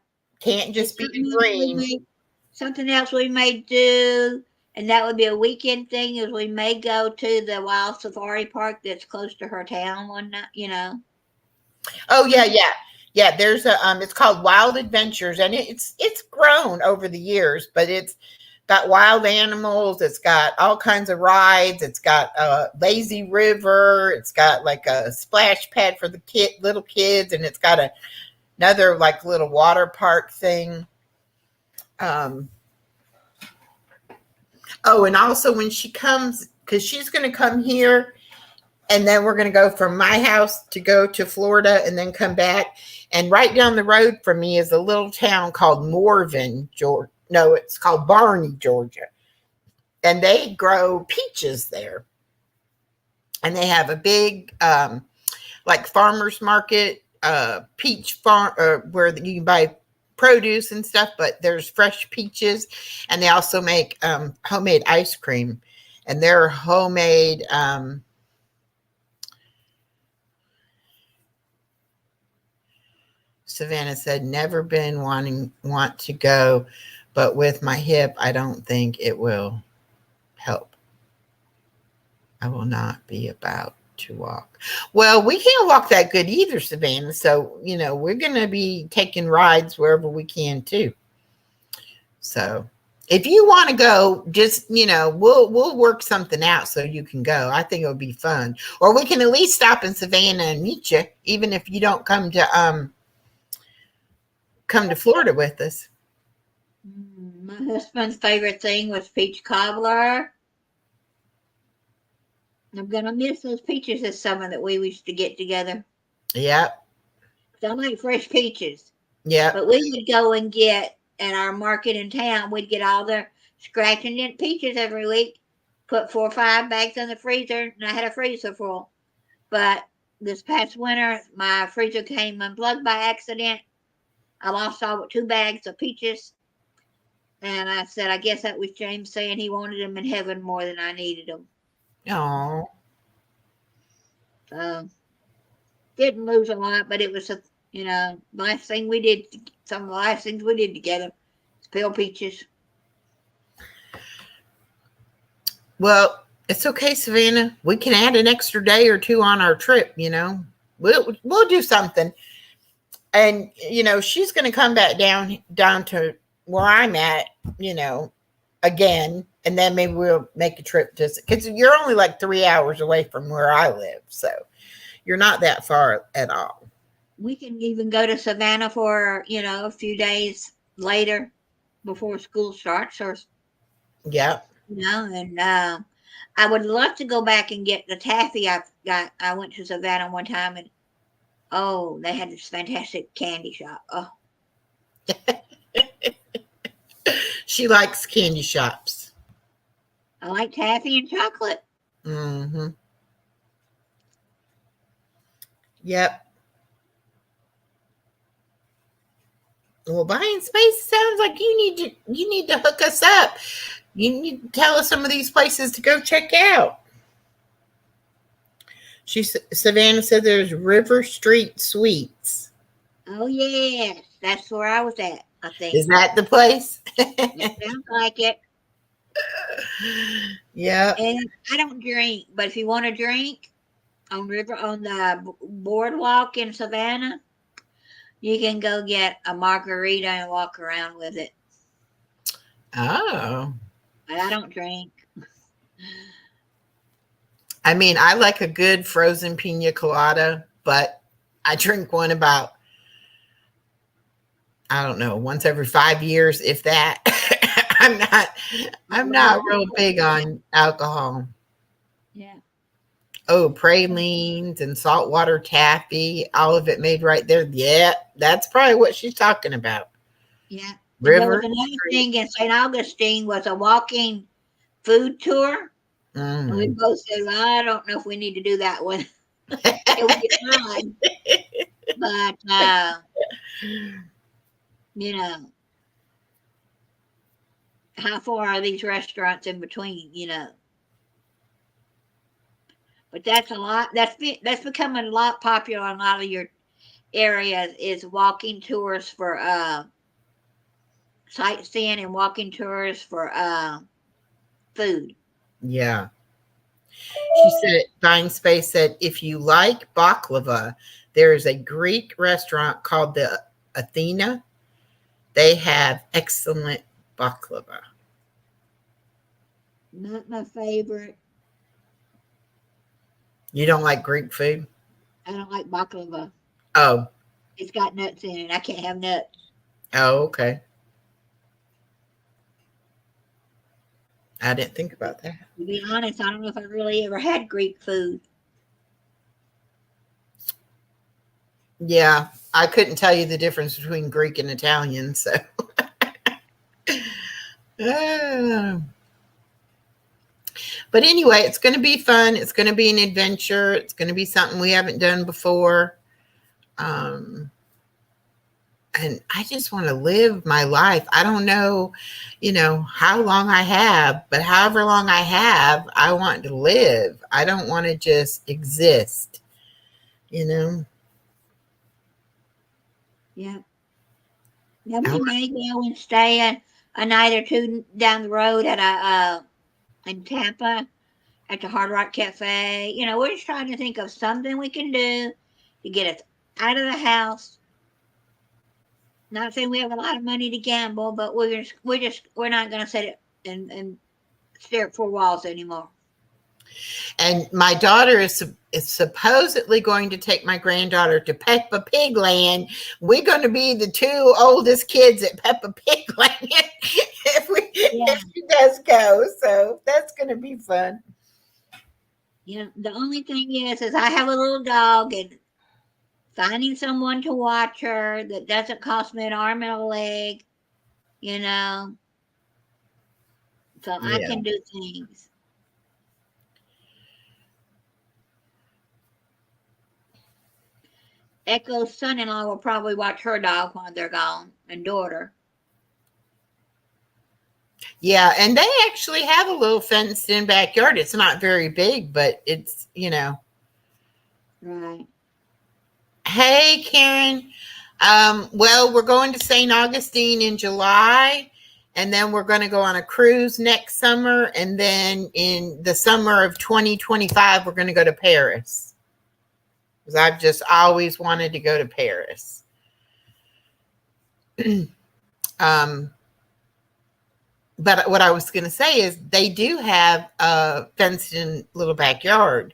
Can't just be a dream. Something else we may do, and that would be a weekend thing, is we may go to the Wild Safari Park that's close to her town one night, Oh, yeah. Yeah, there's it's called Wild Adventures, and it's grown over the years, but it's got wild animals. It's got all kinds of rides. It's got a lazy river. It's got like a splash pad for the little kids, and it's got another like little water park thing. Oh, and also when she comes, because she's going to come here, and then we're going to go from my house to go to Florida and then come back. And right down the road from me is a little town called Morven, Georgia. No, it's called Barney, Georgia. And they grow peaches there. And they have a big, like farmer's market, peach farm, where you can buy produce and stuff, but there's fresh peaches. And they also make homemade ice cream. And they're homemade. Savannah said, never been want to go, but with my hip, I don't think it will help. I will not be about to walk. Well, we can't walk that good either, Savannah. So, we're going to be taking rides wherever we can too. So if you want to go, just, we'll work something out so you can go. I think it would be fun. Or we can at least stop in Savannah and meet you, even if you don't come to Florida with us. My husband's favorite thing was peach cobbler. I'm gonna miss those peaches this summer that we used to get together. Yep. I like fresh peaches. Yeah. But we would go and get at our market in town. We'd get all the scratch and dent peaches every week. Put 4 or 5 bags in the freezer, and I had a freezer full. But this past winter, my freezer came unplugged by accident. I lost all but 2 bags of peaches. And I said, I guess that was James saying he wanted them in heaven more than I needed them. Oh. Didn't lose a lot, but it was You know, last thing we did, some of the last things we did together, is peel peaches. Well, it's okay, Savannah. We can add an extra day or two on our trip. We'll do something. And she's going to come back down to where I'm at. Again, and then maybe we'll make a trip to, because you're only like 3 hours away from where I live, so you're not that far at all. We can even go to Savannah for a few days later before school starts, or Yeah. and I would love to go back and get the taffy I got. I went to Savannah one time, and oh, they had this fantastic candy shop. Oh, She likes candy shops. I like taffy and chocolate. Mm-hmm. Yep. Well, Buying Space sounds like you need to hook us up. You need to tell us some of these places to go check out. Savannah said there's River Street Sweets. Oh yes, that's where I was at. I think. Is that the place? It sounds like it. Yeah. And I don't drink, but if you want to drink on the boardwalk in Savannah, you can go get a margarita and walk around with it. Oh. But I don't drink. I mean, I like a good frozen pina colada, but I drink one about, I don't know, once every 5 years, if that. I'm not real big on alcohol. Yeah. Oh, pralines and saltwater taffy, all of it made right there. Yeah, that's probably what she's talking about. Yeah. River. There was another thing in St. Augustine was a walking food tour. And we both said, well, I don't know if we need to do that one. It would be fun. But, how far are these restaurants in between, But that's a lot. That's becoming a lot popular in a lot of your areas, is walking tours for sightseeing and walking tours for food. Yeah. She said, Buying Space said, if you like baklava, there is a Greek restaurant called the Athena. They have excellent baklava. Not my favorite. You don't like Greek food? I don't like baklava. Oh. It's got nuts in it. I can't have nuts. Oh, okay. I didn't think about that. To be honest, I don't know if I really ever had Greek food. Yeah, I couldn't tell you the difference between Greek and Italian, so. But anyway, it's going to be fun. It's going to be an adventure. It's going to be something we haven't done before. And I just want to live my life. I don't know, how long I have, but however long I have, I want to live. I don't want to just exist, Yeah. Yeah, we may go and stay a night or two down the road at in Tampa at the Hard Rock Cafe. We're just trying to think of something we can do to get us out of the house. Not saying we have a lot of money to gamble, but we're not going to sit it and stare at four walls anymore. And my daughter is supposedly going to take my granddaughter to Peppa Pig Land. We're going to be the two oldest kids at Peppa Pig Land if she does go. So that's going to be fun. The only thing is I have a little dog, and finding someone to watch her that doesn't cost me an arm and a leg, so I can do things. Echo's son-in-law will probably watch her dog while they're gone, and daughter. Yeah, and they actually have a little fenced-in backyard. It's not very big, but it's, Right. Hey, Karen. Well, we're going to St. Augustine in July, and then we're going to go on a cruise next summer, and then in the summer of 2025, we're going to go to Paris. Because I've just always wanted to go to Paris. But what I was going to say is they do have a fenced-in little backyard,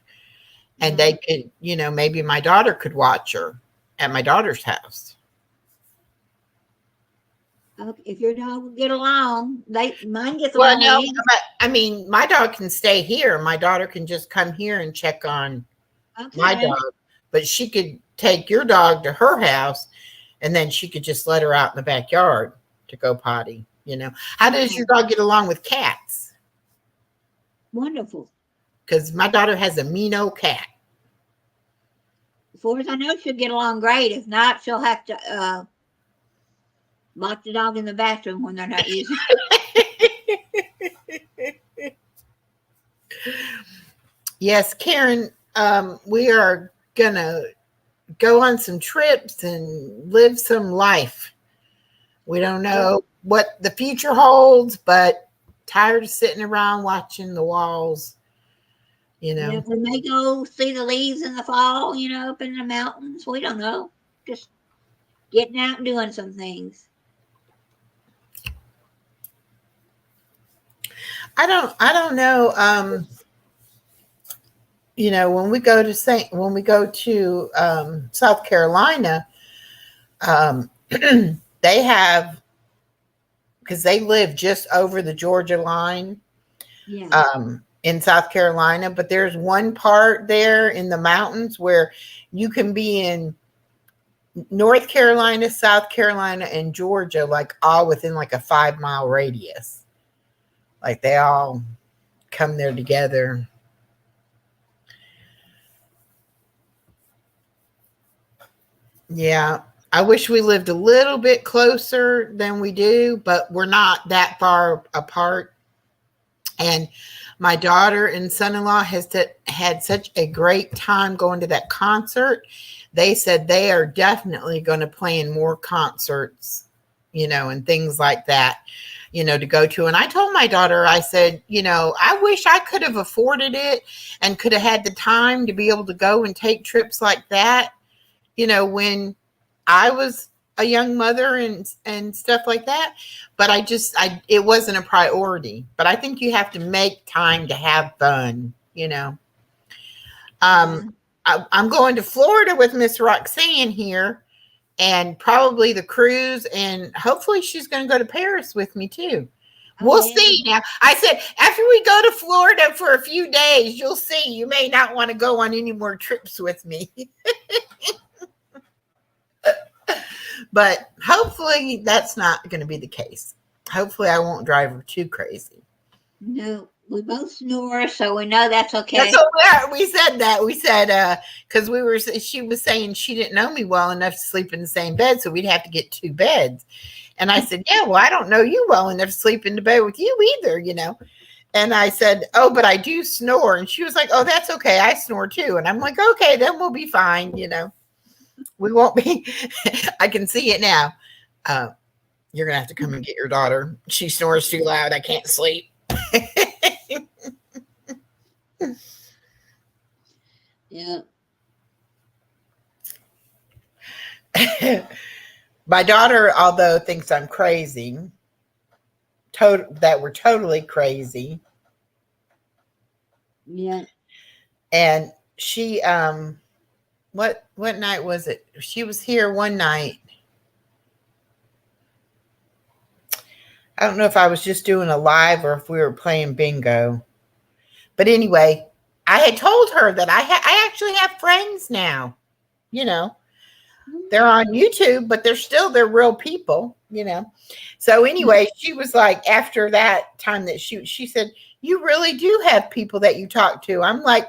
and they could, maybe my daughter could watch her at my daughter's house. Okay, if your dog will get along, mine gets Well, along. no, with you. but I mean, my dog can stay here. My daughter can just come here and check on my Okay. dog, but she could take your dog to her house, and then she could just let her out in the backyard to go potty. How does your dog get along with cats? Wonderful. Because my daughter has a mean old cat. As far as I know, she'll get along great. If not, she'll have to lock the dog in the bathroom when they're not using it. Yes, Karen, we are going to go on some trips and live some life. We don't know what the future holds, but tired of sitting around watching the walls. Yeah, we may go see the leaves in the fall, up in the mountains. We don't know. Just getting out and doing some things. I don't know. When we go to South Carolina, they have, because they live just over the Georgia line. Yeah. In South Carolina, but there's one part there in the mountains where you can be in North Carolina, South Carolina, and Georgia, like all within like a 5-mile radius. Like they all come there together. Yeah. I wish we lived a little bit closer than we do, but we're not that far apart. And my daughter and son-in-law had such a great time going to that concert. They said they are definitely going to plan more concerts, and things like that, to go to. And I told my daughter, I said, I wish I could have afforded it and could have had the time to be able to go and take trips like that, when I was a young mother and stuff like that. But it wasn't a priority. But I think you have to make time to have fun, I'm going to Florida with Miss Roxanne here, and probably the cruise, and hopefully she's going to go to Paris with me too. We'll see. Now, I said, after we go to Florida for a few days, you'll see. You may not want to go on any more trips with me. But hopefully that's not going to be the case. Hopefully I won't drive her too crazy. No, we both snore, so we know that's okay. That's what we said that. We said, because she was saying she didn't know me well enough to sleep in the same bed, so we'd have to get 2 beds. And I said, yeah, well, I don't know you well enough to sleep in the bed with you either, And I said, oh, but I do snore. And she was like, oh, that's okay. I snore too. And I'm like, okay, then we'll be fine, We won't be. I can see it now. You're going to have to come and get your daughter. She snores too loud. I can't sleep. Yeah. My daughter, although thinks I'm crazy, that we're totally crazy. Yeah. And she, what night was it? She was here one night. I don't know if I was just doing a live or if we were playing bingo. But anyway, I had told her that I actually have friends now. They're on YouTube, but they're real people, So anyway, she was like, after that time that she said, you really do have people that you talk to. I'm like,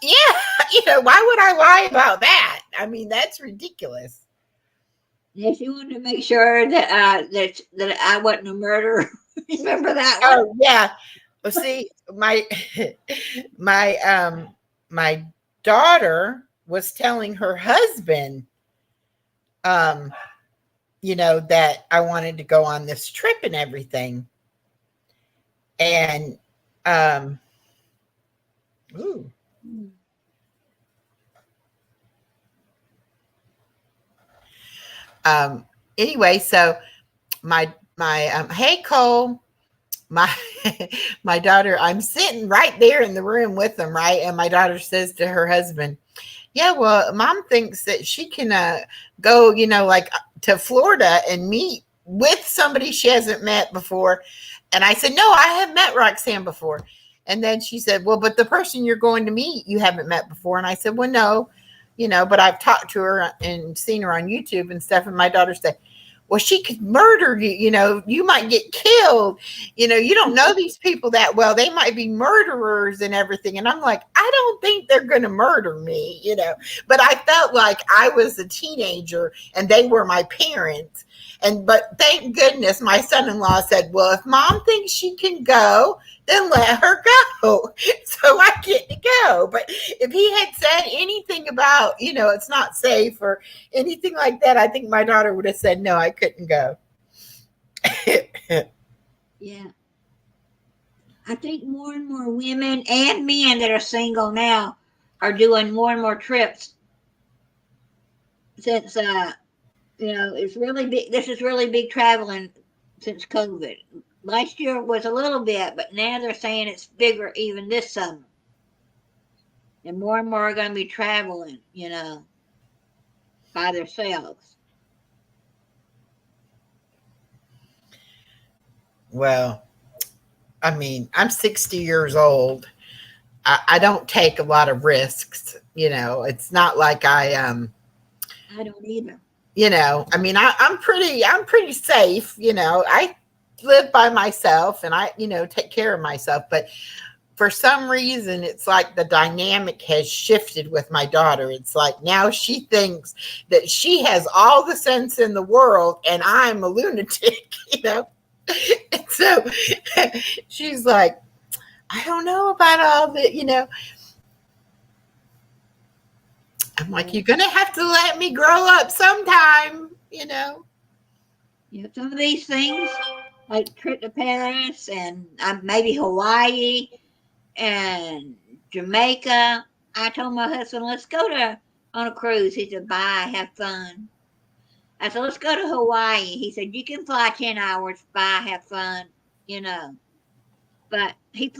yeah, why would I lie about that? I mean, that's ridiculous. Yeah, she wanted to make sure that that I wasn't a murderer. Remember that one? Oh yeah. Well, see, my daughter was telling her husband, um, that I wanted to go on this trip and everything. And, ooh. Anyway, so hey Cole, my my daughter, I'm sitting right there in the room with them, right? And my daughter says to her husband, yeah, well, mom thinks that she can go, like to Florida and meet with somebody she hasn't met before. And I said, no, I have met Roxanne before. And then she said, well, but the person you're going to meet, you haven't met before. And I said, well, no, but I've talked to her and seen her on YouTube and stuff. And my daughter said, well, she could murder you. You might get killed. You don't know these people that well. They might be murderers and everything. And I'm like, I don't think they're going to murder me, but I felt like I was a teenager and they were my parents. But thank goodness my son-in-law said, well, if mom thinks she can go, then let her go. So I get to go. But if he had said anything about, it's not safe or anything like that, I think my daughter would have said, no, I couldn't go. Yeah. I think more and more women and men that are single now are doing more and more trips since, it's really big. This is really big traveling since COVID. Last year was a little bit, but now they're saying it's bigger even this summer. And more are going to be traveling, by themselves. Well, I mean, I'm 60 years old. I don't take a lot of risks. It's not like I don't either. I mean, I'm pretty safe. I live by myself and I, take care of myself. But for some reason, it's like the dynamic has shifted with my daughter. It's like now she thinks that she has all the sense in the world and I'm a lunatic, And so she's like, I don't know about all that, I'm like, you're going to have to let me grow up sometime, Some of these things, like trip to Paris and maybe Hawaii and Jamaica. I told my husband, let's go on a cruise. He said, bye, have fun. I said, let's go to Hawaii. He said, you can fly 10 hours, bye, have fun, But he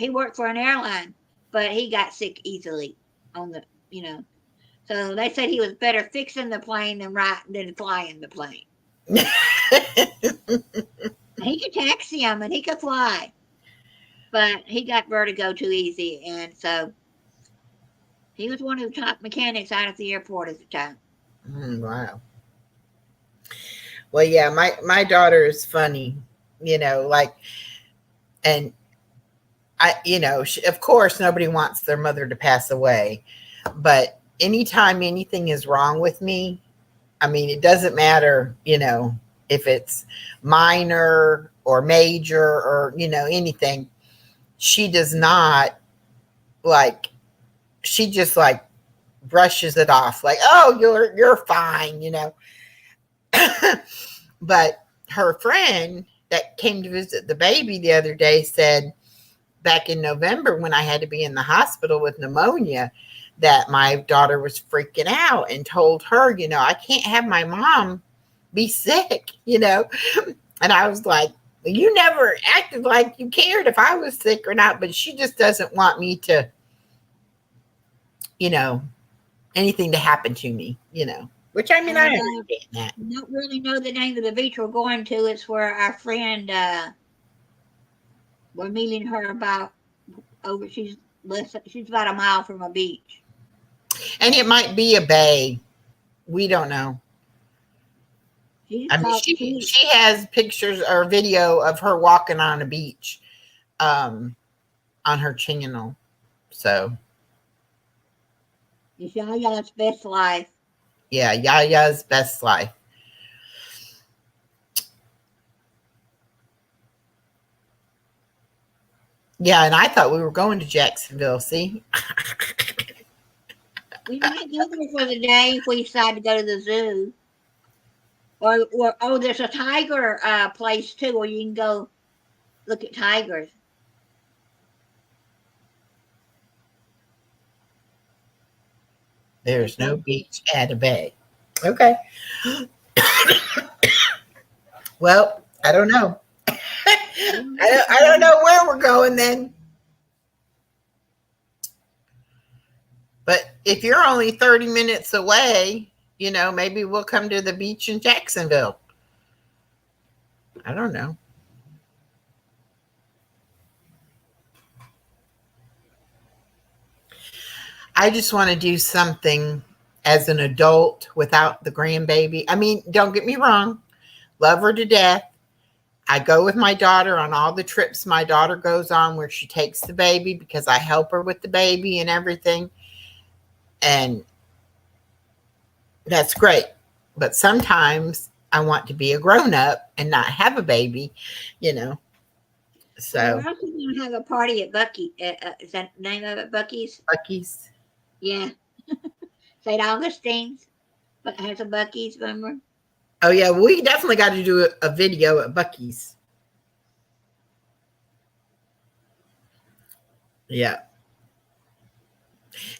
worked for an airline, but he got sick easily on the, So they said he was better fixing the plane than flying the plane. He could taxi him and he could fly, but he got vertigo too easy, and so he was one of the top mechanics out at the airport at the time. Wow. Well, yeah, my daughter is funny, and I, of course, nobody wants their mother to pass away, but anytime anything is wrong with me, I mean, it doesn't matter, if it's minor or major or, anything, she does not she just brushes it off like, oh, you're fine, But her friend that came to visit the baby the other day said back in November when I had to be in the hospital with pneumonia that my daughter was freaking out and told her, I can't have my mom be sick, And I was like, you never acted like you cared if I was sick or not, but she just doesn't want me to, anything to happen to me, which I mean, I understand that. I don't really know the name of the beach we're going to. It's where our friend, we're meeting her about she's about a mile from a beach. And it might be a bay. We don't know. I mean, she has pictures or video of her walking on a beach on her channel. So. It's Yaya's best life. Yeah, Yaya's best life. Yeah, and I thought we were going to Jacksonville, see? We might go there for the day if we decide to go to the zoo. Or oh, there's a tiger place too, where you can go look at tigers. There's no beach at a bay. Okay. Well, I don't know. I don't know where we're going then. But if you're only 30 minutes away, maybe we'll come to the beach in Jacksonville. I don't know. I just want to do something as an adult without the grandbaby. I mean, don't get me wrong. Love her to death. I go with my daughter on all the trips my daughter goes on where she takes the baby because I help her with the baby and everything. And that's great. But sometimes I want to be a grown-up and not have a baby, So we're also going to have a party at Bucky. Is that the name of it? Bucky's? Bucky's. Yeah. St. Augustine's. But has a Bucky's, remember? Oh, yeah. We definitely got to do a video at Bucky's. Yeah.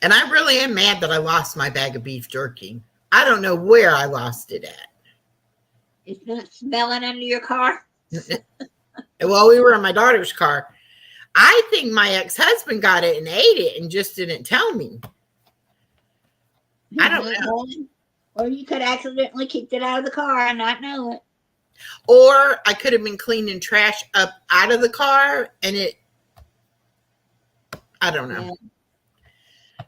And I really am mad that I lost my bag of beef jerky. I don't know where I lost it at. It's not smelling under your car? Well, we were in my daughter's car. I think my ex-husband got it and ate it and just didn't tell me. I don't know. Or you could accidentally kicked it out of the car and not know it. Or I could have been cleaning trash up out of the car and I don't know. Yeah.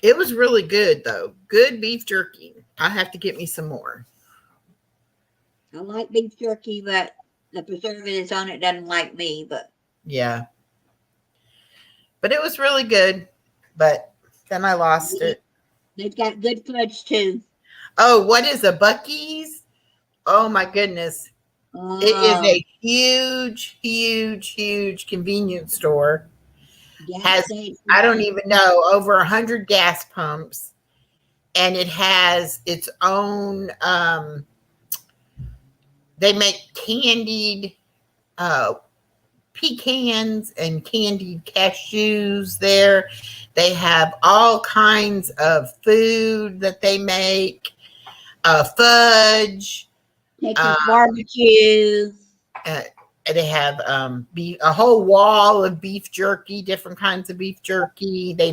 It was really good though. Good beef jerky. I have to get me some more. I like beef jerky, but the preservatives on it doesn't like me, but yeah. But it was really good. But then I lost it. They've got good fudge too. Oh, what is a Bucky's? Oh my goodness. It is a huge, huge, huge convenience store. Has, I don't even know, over 100 gas pumps. And it has its own, they make candied pecans and candied cashews there. They have all kinds of food that they make, fudge, Texas barbecue. They have a whole wall of beef jerky, different kinds of beef jerky. They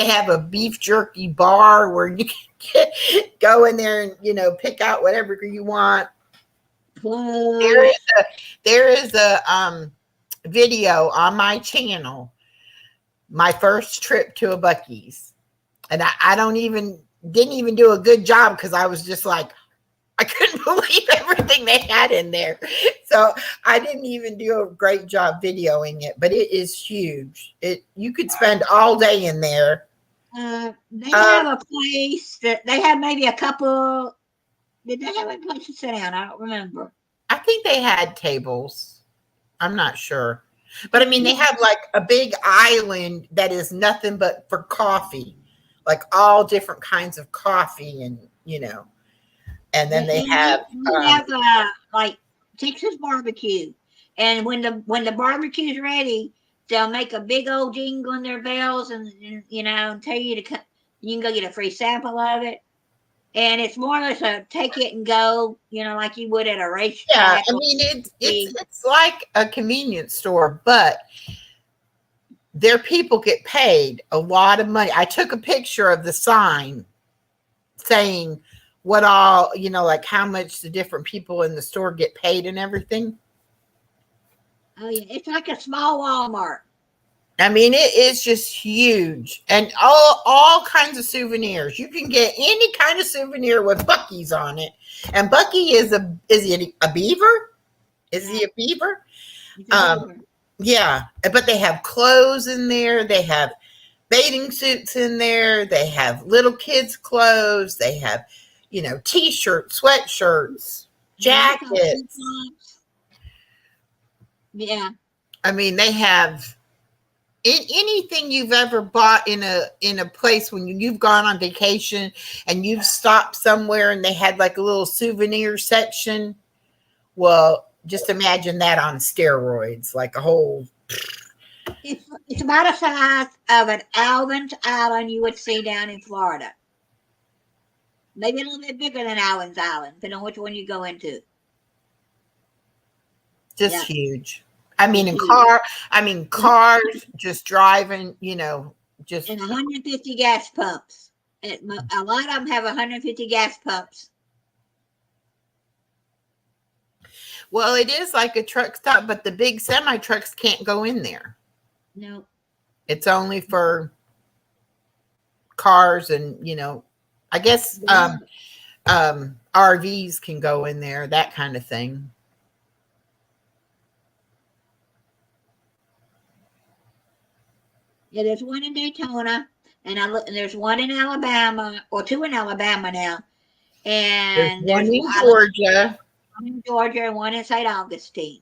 have a beef jerky bar where you can go in there and pick out whatever you want. There is a video on my channel, my first trip to a Bucky's, and I didn't even do a good job because I was just like, I couldn't believe everything they had in there. So I didn't even do a great job videoing it, but it is huge. You could spend all day in there. They have a place that they have maybe a couple. Did they have a place to sit down? I don't remember. I think they had tables. I'm not sure. But I mean, they have like a big island that is nothing but for coffee, like all different kinds of coffee and, and then they have like Texas barbecue. And when the barbecue's ready, they'll make a big old jingle in their bells and tell you to come. You can go get a free sample of it. And it's more or less a take it and go, like you would at a racetrack. Yeah, I mean, it's like a convenience store, but their people get paid a lot of money. I took a picture of the sign saying what all, like how much the different people in the store get paid and everything. Oh, yeah. It's like a small Walmart. I mean, it is just huge, and all kinds of souvenirs. You can get any kind of souvenir with Bucky's on it. And Bucky is he a beaver? Is he a beaver? Yeah, but they have clothes in there. They have bathing suits in there. They have little kids' clothes. They have, T-shirts, sweatshirts, jackets. Yeah. I mean, they have anything you've ever bought in a place when you've gone on vacation and you've stopped somewhere and they had like a little souvenir section. Well, just imagine that on steroids, like a whole. It's about the size of an Alvin's Island you would see down in Florida. Maybe a little bit bigger than Alvin's Island, depending on which one you go into. Just Yeah. huge. I mean, Huge. cars just driving, just. And 150 gas pumps. A lot of them have 150 gas pumps. Well, it is like a truck stop, but the big semi trucks can't go in there. No. It's only for cars and, I guess RVs can go in there, that kind of thing. Yeah, there's one in Daytona, and there's one in Alabama, or two in Alabama now. And There's one in one Georgia. in Georgia and one in St. Augustine.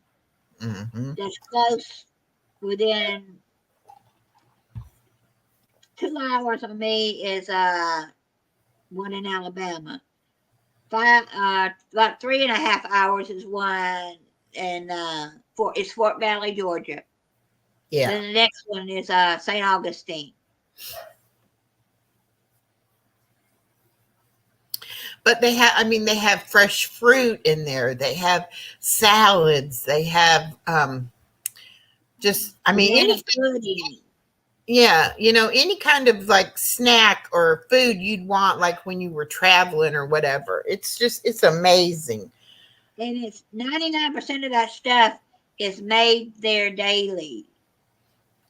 Mm-hmm. That's close, within 2 hours of me is one in Alabama. About 3.5 hours is one in Fort Valley, Georgia. Yeah. Then the next one is St. Augustine. But they have fresh fruit in there. They have salads. They have anything. Yeah, any kind of like snack or food you'd want, like when you were traveling or whatever. It's amazing. And it's 99% of that stuff is made there daily.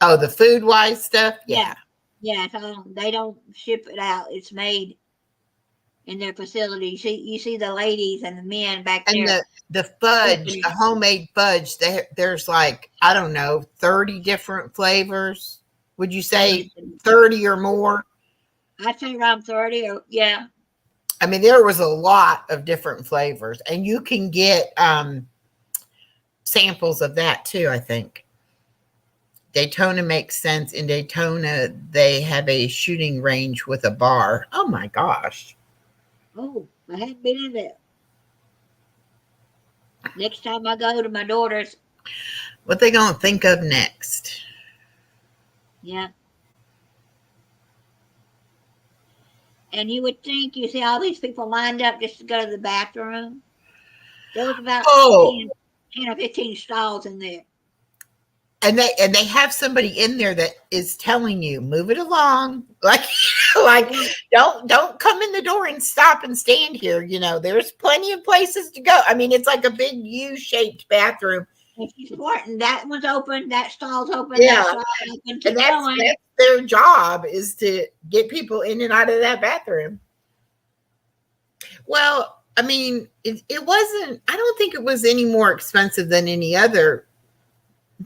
Oh, the food wise stuff? Yeah. Yeah, so they don't ship it out. It's made in their facility. You see the ladies and the men back there. And the fudge, the homemade fudge, there's like, I don't know, 30 different flavors. Would you say 30 or more? I'd say around 30 or yeah. I mean, there was a lot of different flavors, and you can get samples of that too, I think. Daytona makes sense. In Daytona, they have a shooting range with a bar. Oh my gosh. Oh, I hadn't been in there. Next time I go to my daughter's. What they gonna think of next? Yeah. And you would think you see all these people lined up just to go to the bathroom. There was about 10 or 15 stalls in there. And they have somebody in there that is telling you, move it along. Like don't come in the door and stop and stand here. There's plenty of places to go. I mean, it's like a big U-shaped bathroom. And she's important. That one's open. That stall's open. Yeah. That stall's open. And that's their job, is to get people in and out of that bathroom. Well, I mean, it wasn't, I don't think it was any more expensive than any other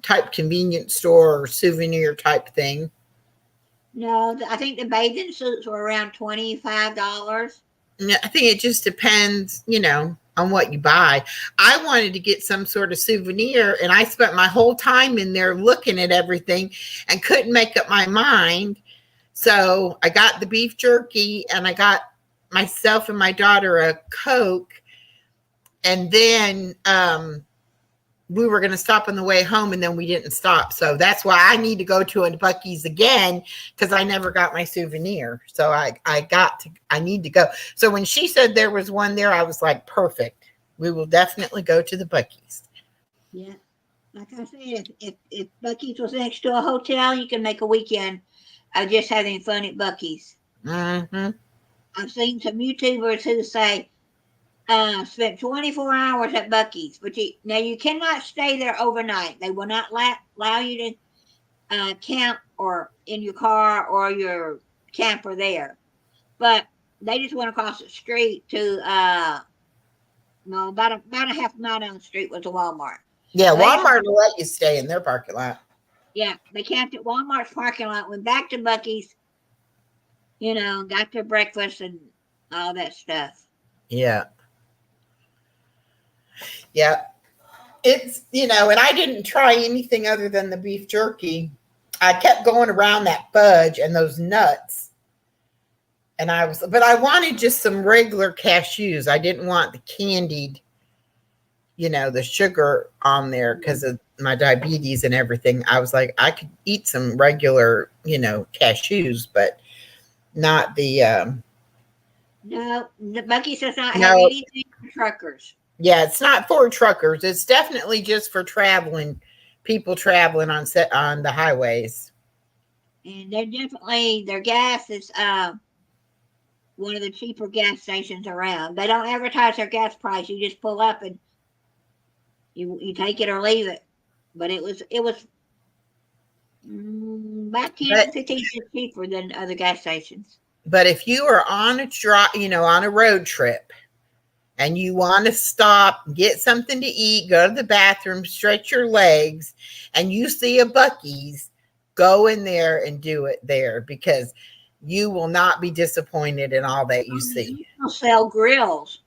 type convenience store or souvenir type thing. No, I think the bathing suits were around $25. Yeah, I think it just depends, on what you buy. I wanted to get some sort of souvenir, and I spent my whole time in there looking at everything and couldn't make up my mind. So I got the beef jerky, and I got myself and my daughter a Coke, and then we were going to stop on the way home, and then we didn't stop. So that's why I need to go to a Buc-ee's again, because I never got my souvenir. So I need to go. So when she said there was one there, I was like, perfect. We will definitely go to the Buc-ee's. Yeah. Like I said, if Buc-ee's was next to a hotel, you can make a weekend of just having fun at Buc-ee's. Mm-hmm. I've seen some YouTubers who say, spent 24 hours at Buc-ee's, but you cannot stay there overnight. They will not allow you to camp or in your car or your camper there. But they just went across the street to about a half mile down the street was a Walmart. Yeah, Walmart will let you stay in their parking lot. Yeah, they camped at Walmart's parking lot, went back to Buc-ee's, got their breakfast and all that stuff. Yeah. Yeah. It's, and I didn't try anything other than the beef jerky. I kept going around that fudge and those nuts. And but I wanted just some regular cashews. I didn't want the candied, the sugar on there because of my diabetes and everything. I was like, I could eat some regular, cashews, but not the, No, the Buc-ee's does not have no, anything for truckers. yeah, it's not for truckers. It's definitely just for people traveling on the highways. And their gas is one of the cheaper gas stations around. They don't advertise their gas price. You just pull up and you take it or leave it. But it was about 10 15 cents cheaper than other gas stations. But if you are on on a road trip and you want to stop, get something to eat, go to the bathroom, stretch your legs, and you see a Buc-ee's, go in there and do it there, because you will not be disappointed in all that you see. They'll sell grills.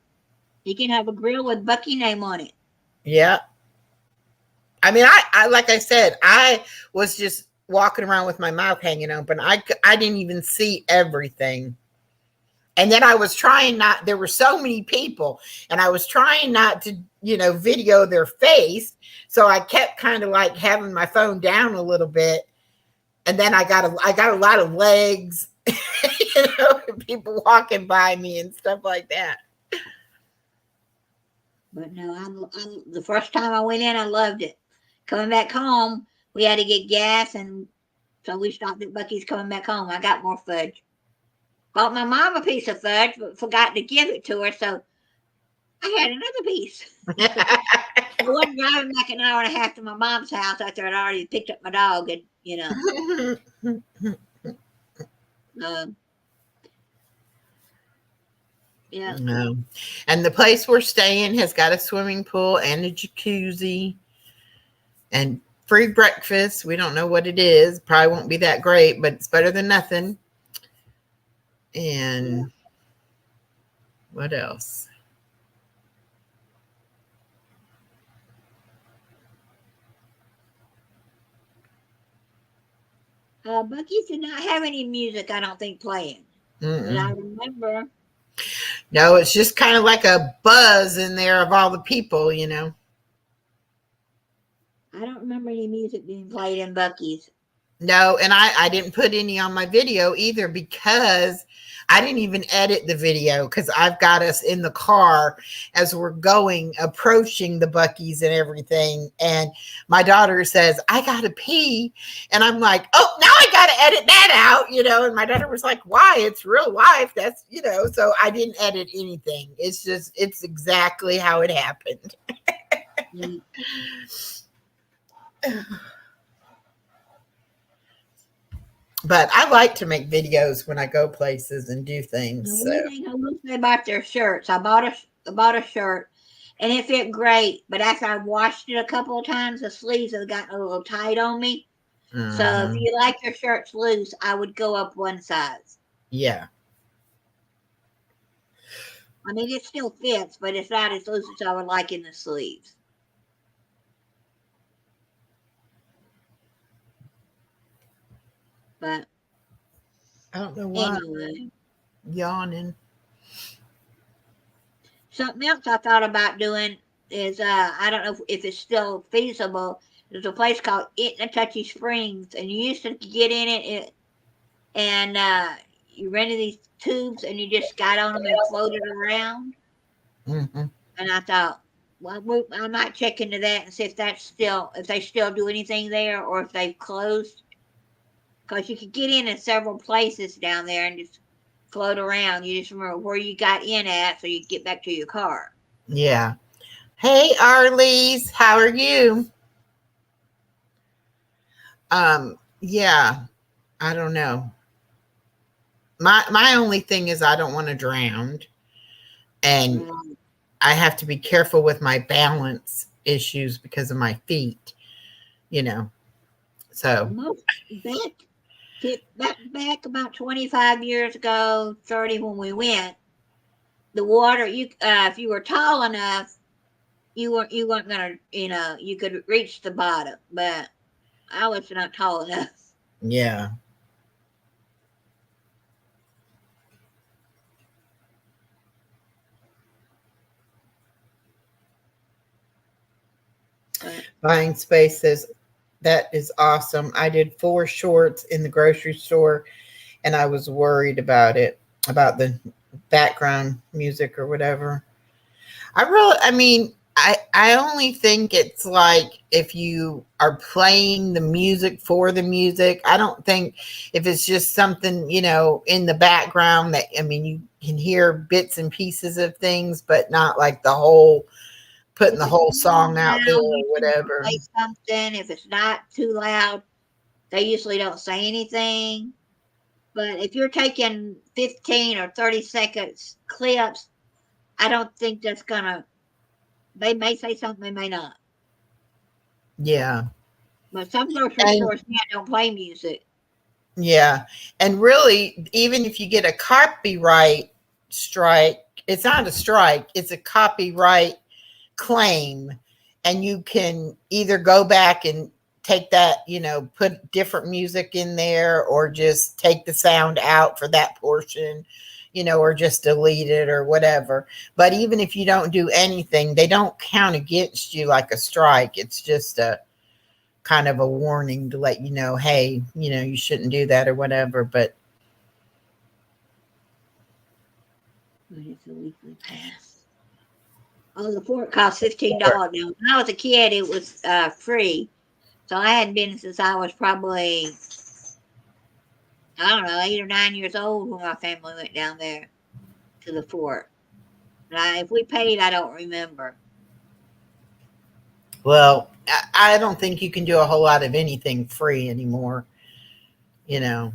You can have a grill with Buc-ee name on it. Yeah. I mean, I like I said, I was just walking around with my mouth hanging open. I didn't even see everything. And then I was trying not, there were so many people, and I was trying not to, video their face. So I kept kind of like having my phone down a little bit. And then I got a lot of legs, people walking by me and stuff like that. But no, I'm the first time I went in, I loved it. Coming back home, we had to get gas, and so we stopped at Buc-ee's. Coming back home, I got more fudge. Bought my mom a piece of fudge, but forgot to give it to her, so I had another piece. I wasn't driving back an hour and a half to my mom's house after I'd already picked up my dog, and yeah. No. And the place we're staying has got a swimming pool and a jacuzzi and free breakfast. We don't know what it is. Probably won't be that great, but it's better than nothing. And what else? Buc-ee's did not have any music, I don't think, playing. But I remember. No, it's just kind of like a buzz in there of all the people, I don't remember any music being played in Buc-ee's. No, and I didn't put any on my video either, because I didn't even edit the video, because I've got us in the car as we're approaching the Buc-ee's and everything. And my daughter says, I got to pee. And I'm like, oh, now I got to edit that out, And my daughter was like, why? It's real life. That's, so I didn't edit anything. It's exactly how it happened. But I like to make videos when I go places and do things. The one thing I will say about their shirts, I bought a shirt and it fit great, but after I washed it a couple of times, the sleeves have gotten a little tight on me. Mm-hmm. So if you like your shirts loose, I would go up one size. Yeah. I mean, it still fits, but it's not as loose as I would like in the sleeves. But I don't know why. Anyway. Yawning. Something else I thought about doing is I don't know if it's still feasible. There's a place called Itnatucky Springs, and you used to get in it and you rented these tubes and you just got on them and floated around. Mm-hmm. And I thought, well, I might check into that and see if they still do anything there or if they've closed. Because you could get in several places down there and just float around. You just remember where you got in at so you get back to your car. Yeah. Hey, Arlies, how are you? Yeah, I don't know. My only thing is I don't want to drown. And I have to be careful with my balance issues because of my feet, So. Back about 25 years ago, 30 when we went, the water, if you were tall enough, you weren't gonna, you could reach the bottom. But I was not tall enough. Yeah. But Buying spaces. That is awesome. I did 4 shorts in the grocery store and I was worried about it, about the background music or whatever. I mean, I only think it's like if you are playing the music for the music. I don't think if it's just something, in the background that, I mean, you can hear bits and pieces of things, but not like the whole, putting if the it's whole really song out there loud, or usually they'll whatever. say something. If it's not too loud, they usually don't say anything. But if you're taking 15 or 30 seconds clips, I don't think that's gonna. They may say something, they may not. Yeah. But some grocery And stores don't play music. yeah. And really, even if you get a copyright strike, it's not a strike, it's a copyright claim. And you can either go back and take that, put different music in there or just take the sound out for that portion, or just delete it or whatever. But even if you don't do anything, they don't count against you like a strike. It's just a kind of a warning to let you know, hey, you shouldn't do that or whatever. But It's a weekly pass. Oh, the fort costs $15 now. When I was a kid, it was free. So I hadn't been since I was probably, I don't know, 8 or 9 years old when my family went down there to the fort. If we paid, I don't remember. well, I don't think you can do a whole lot of anything free anymore. You know,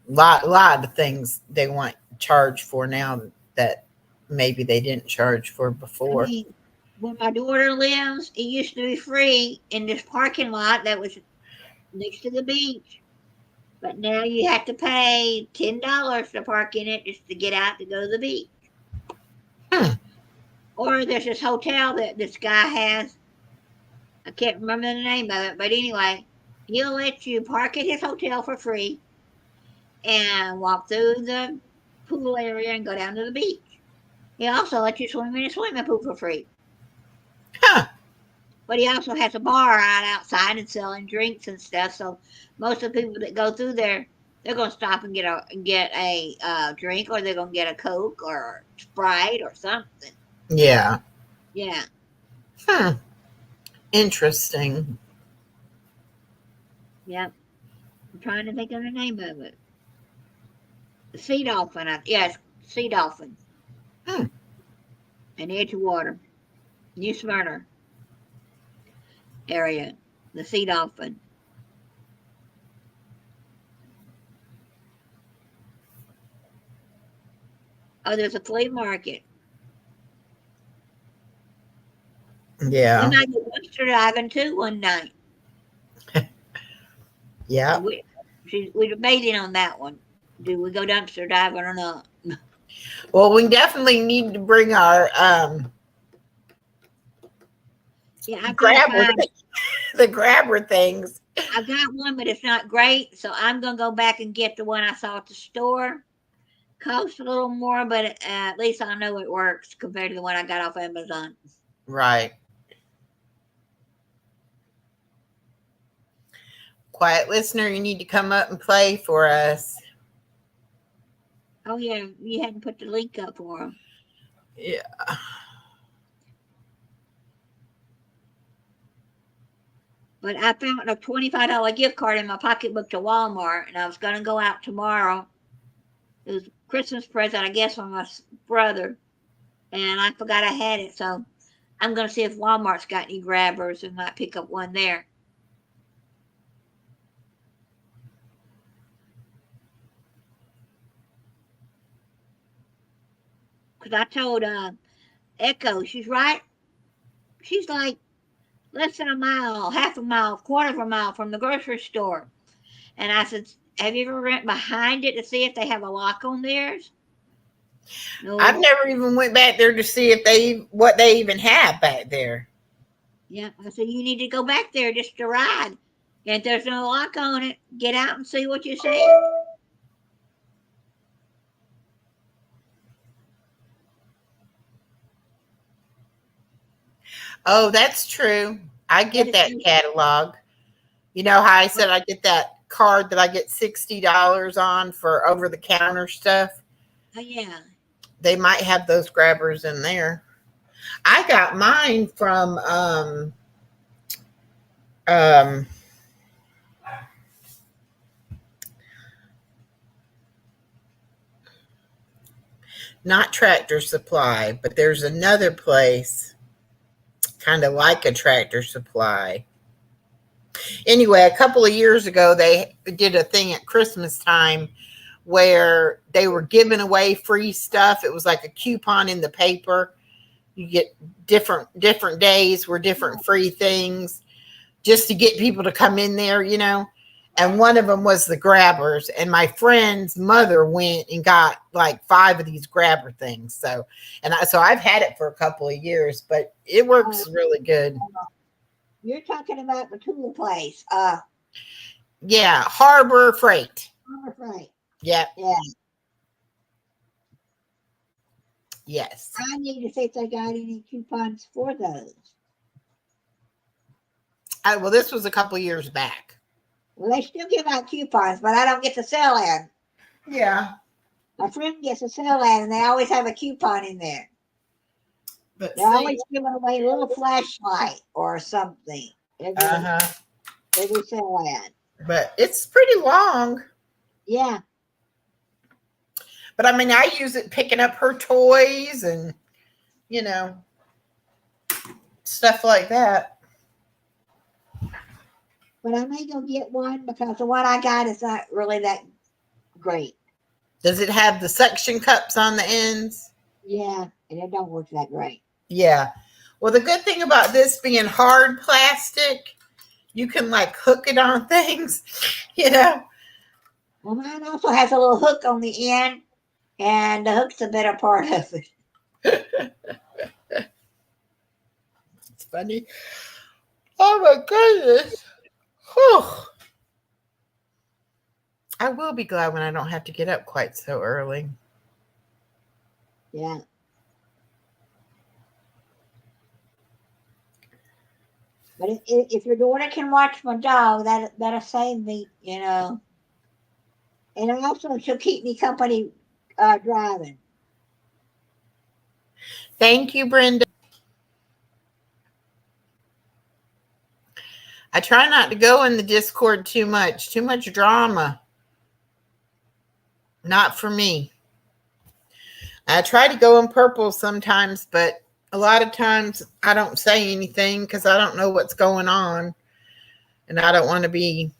lot of things they want charge for now that maybe they didn't charge for I before. mean, where my daughter lives, it used to be free in this parking lot that was next to the beach. But now you have to pay $10 to park in it just to get out to go to the beach. Hmm. Or there's this hotel that this guy has. I can't remember the name of it, but anyway, he'll let you park at his hotel for free and walk through the pool area and go down to the beach. He also lets you swim in a swimming pool for free. Huh. But he also has a bar out outside and selling drinks and stuff. So most of the people that go through there, they're gonna stop and get a drink, or they're gonna get a Coke or Sprite or something. Yeah. Yeah, Hmm. Interesting. yeah. I'm trying to think of the name of it. The Sea Dolphin. Yes, Sea Dolphin Hmm. in Edgewater, New Smyrna area. The Sea Dolphin. Oh, there's a flea market. We Yeah. might go dumpster diving too one night. Yeah. We debated on that one. Do we go dumpster diving or not? Well, we definitely need to bring our Yeah, I've got to grabber, find. the grabber things. I've got one, but it's not great. So I'm gonna go back and get the one I saw at the store. Costs a little more, but at least I know it works compared to the one I got off Amazon. Right. Quiet listener, you need to come up and play for us. Oh yeah, you hadn't put the link up for them. Yeah. But I found a $25 gift card in my pocketbook to Walmart, and I was gonna go out tomorrow. It was a Christmas present, I guess, from my brother, and I forgot I had it. So I'm gonna see if Walmart's got any grabbers and might pick up one there. Because I told Echo, she's right. She's like less than a mile, half a mile, quarter of a mile from the grocery store. And I said, have you ever went behind it to see if they have a lock on theirs? I've No. never even went back there to see if what they even have back there. Yeah. I said, you need to go back there just to ride. If there's no lock on it, get out and see what you see. Oh, that's true. I get that catalog. You know how I said I get that card that I get $60 on for over the counter stuff? Oh, yeah. They might have those grabbers in there. I got mine from um not Tractor Supply, but there's another place kind of like a Tractor Supply. Anyway, a couple of years ago, they did a thing at Christmas time where they were giving away free stuff. It was like a coupon in the paper. You get different days were different free things just to get people to come in there, you know. And one of them was the grabbers. And my friend's mother went and got like 5 of these grabber things. So I've had it for a couple of years, but it works really good. You're talking about the tool place. Yeah, Harbor Freight. Harbor Freight. Yeah. Yeah. Yes. I need to see if they got any coupons for those. Well, this was a couple years back. Well, they still give out coupons, but I don't get the sell ad. Yeah. My friend gets a sell ad, and they always have a coupon in there. But they're always giving away a little flashlight or something. Every sell ad. But it's pretty long. Yeah. But I mean, I use it picking up her toys and, you know, stuff like that. But I may go get one because the one I got is not really that great. Does it have the suction cups on the ends? Yeah, and it don't work that great. Yeah. Well, the good thing about this being hard plastic, you can like hook it on things, you know. Well, mine also has a little hook on the end, and the hook's a better part of it. It's funny. Oh my goodness. Whew. I will be glad when I don't have to get up quite so early. Yeah. But if your daughter can watch my dog, that'll save me, you know. And also, she'll keep me company driving. Thank you, Brenda. I try not to go in the Discord too much drama. Not for me. I try to go in purple sometimes, but a lot of times I don't say anything because I don't know what's going on. And I don't want to be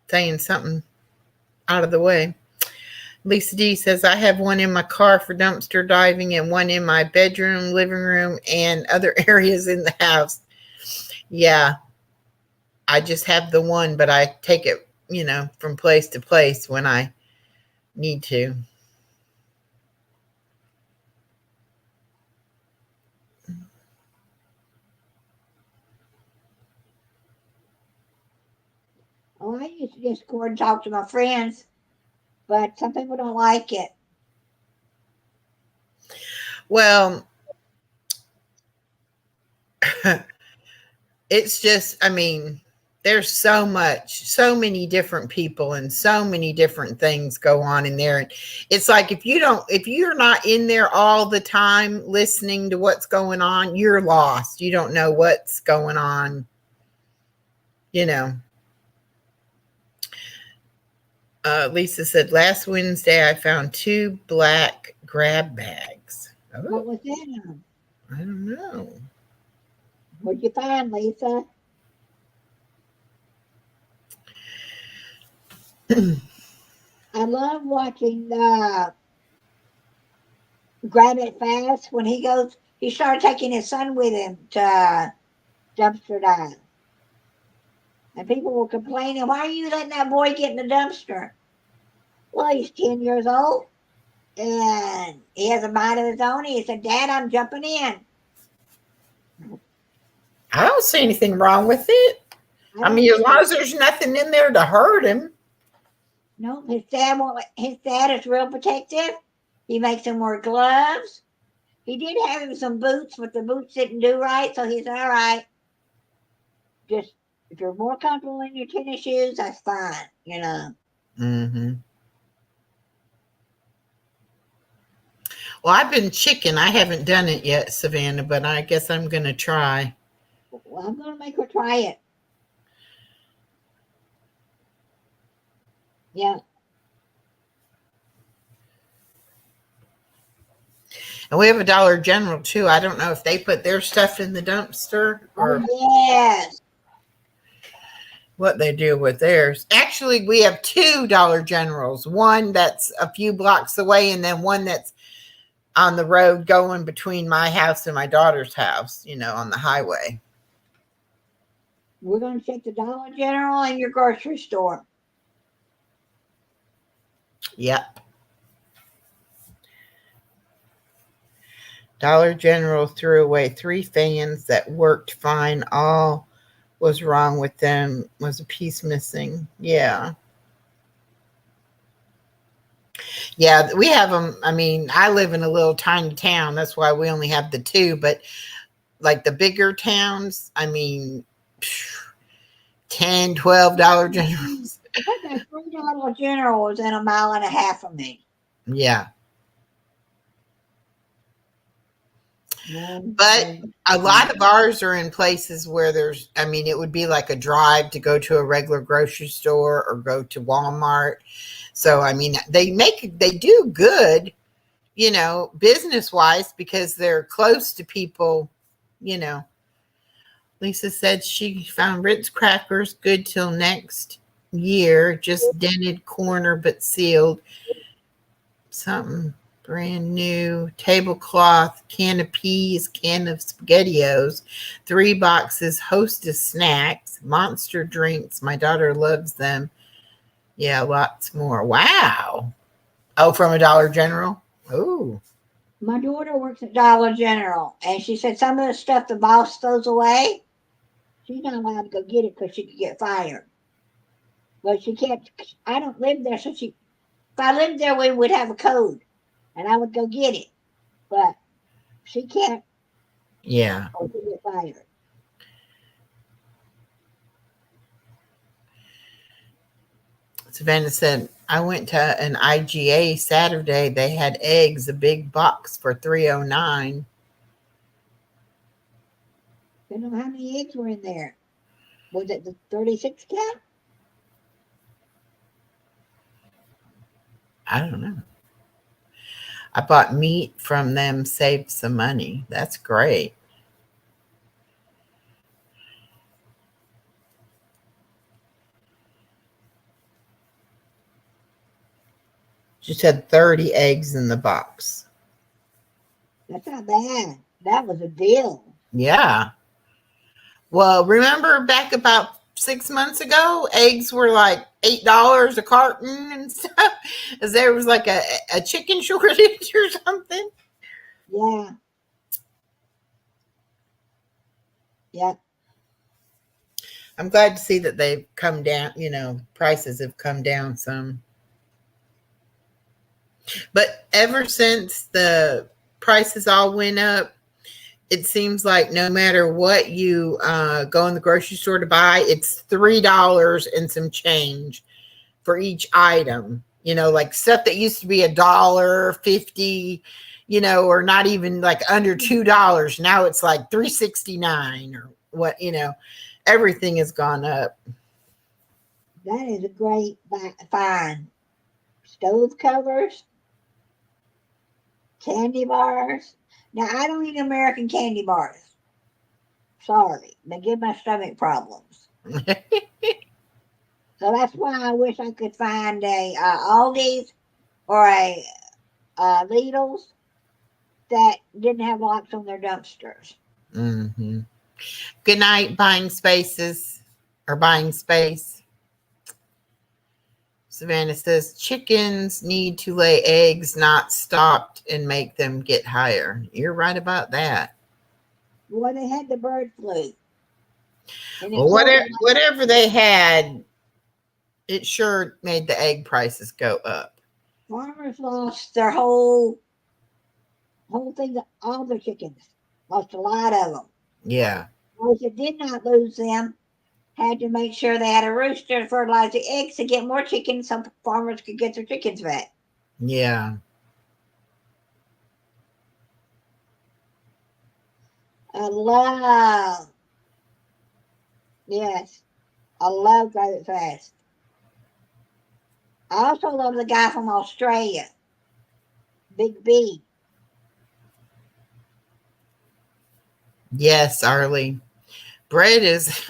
saying something out of the way. Lisa D says, I have one in my car for dumpster diving and one in my bedroom, living room, and other areas in the house. Yeah. I just have the one, but I take it, you know, from place to place when I need to. Oh, I use Discord and talk to my friends, but some people don't like it. Well, it's just, I mean, there's so many different people and so many different things go on in there. And it's like, if you're not in there all the time listening to what's going on, you're lost. You don't know what's going on, you know. Lisa said, last Wednesday, I found 2 black grab bags. Oh, what was that on? I don't know. What'd you find, Lisa? I love watching Grab It Fast when he started taking his son with him to dumpster dive. And people were complaining, why are you letting that boy get in the dumpster? Well, he's 10 years old and he has a mind of his own. He said, Dad, I'm jumping in. I don't see anything wrong with it. I mean, as long as there's nothing in there to hurt him. No, his dad won't. His dad is real protective. He makes him wear gloves. He did have him some boots, but the boots didn't do right, so he's all right. Just if you're more comfortable in your tennis shoes, that's fine. Mm-hmm. Well, I've been chicken. I haven't done it yet, Savannah, but I guess I'm going to try. Well, I'm gonna make her try it. Yeah. And we have a Dollar General too. I don't know if they put their stuff in the dumpster or Yes. what they do with theirs. Actually, we have two Dollar Generals. One that's a few blocks away, and then one that's on the road going between my house and my daughter's house, on the highway. We're gonna check the Dollar General and your grocery store. Yep. Dollar General threw away 3 fans that worked fine. All was wrong with them was a piece missing. Yeah. Yeah, we have them. I mean, I live in a little tiny town. That's why we only have the 2. But like the bigger towns, I mean, $10, $12 Generals. I think that $3 General was in a mile and a half of me. Yeah. But a lot of ours are in places where it would be like a drive to go to a regular grocery store or go to Walmart. So, I mean, they do good, business wise because they're close to people, Lisa said she found Ritz crackers good till next year, just dented corner but sealed. Something brand new, tablecloth, can of peas, can of SpaghettiOs, 3 boxes Hostess snacks, Monster drinks. My daughter loves them. Yeah, lots more. Wow. Oh, from a Dollar General? Oh. My daughter works at Dollar General, and she said some of the stuff the boss throws away, she's not allowed to go get it because she could get fired. But she can't. I don't live there, so if I lived there, we would have a code, and I would go get it. But she can't. Yeah. Or she'd get fired. Savannah said, I went to an IGA Saturday. They had eggs, a big box for $3.09. I don't know how many eggs were in there. Was it the 36 count? I don't know. I bought meat from them, saved some money. That's great. She said 30 eggs in the box. That's not bad. That was a deal. Yeah. Well, remember back about 6 months ago, eggs were like $8 a carton and stuff, as there was like a chicken shortage or something. Yeah. Yeah. I'm glad to see that they've come down, prices have come down some. But ever since the prices all went up, it seems like no matter what you go in the grocery store to buy, it's $3 and some change for each item. Like stuff that used to be $1.50, or not even like under $2. Now it's like $3.69 or what, everything has gone up. That is a great find. Stove covers, candy bars. Now, I don't eat American candy bars. Sorry, they give my stomach problems. So that's why I wish I could find a Aldi's or a Lidl's that didn't have locks on their dumpsters. Mm-hmm. Good night, buying spaces or buying space. Savannah says chickens need to lay eggs, not stopped and make them get higher. You're right about that. Well, they had the bird flu. And it Well, killed whatever they had, it sure made the egg prices go up. farmers lost their whole thing, all their chickens. Lost a lot of them. Yeah. Those that did not lose them had to make sure they had a rooster to fertilize the eggs to get more chickens so farmers could get their chickens back. Yeah. I love, yes, I love Drive It Fast. I also love the guy from Australia, Big B. Yes, Arlie. Bread is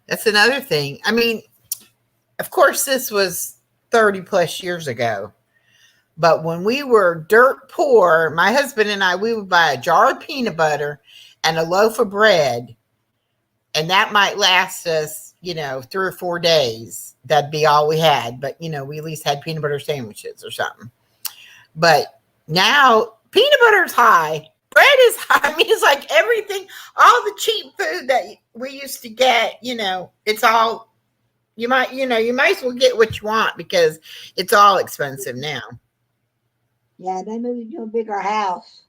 that's another thing. I mean, of course this was 30 plus years ago. But when we were dirt poor, my husband and I, we would buy a jar of peanut butter and a loaf of bread, and that might last us, 3 or 4 days. That'd be all we had. But, we at least had peanut butter sandwiches or something. But now peanut butter is high. Bread is high. I mean, it's like everything, all the cheap food that we used to get, it's all, you might as well get what you want because it's all expensive now. Yeah, they moved into a bigger house.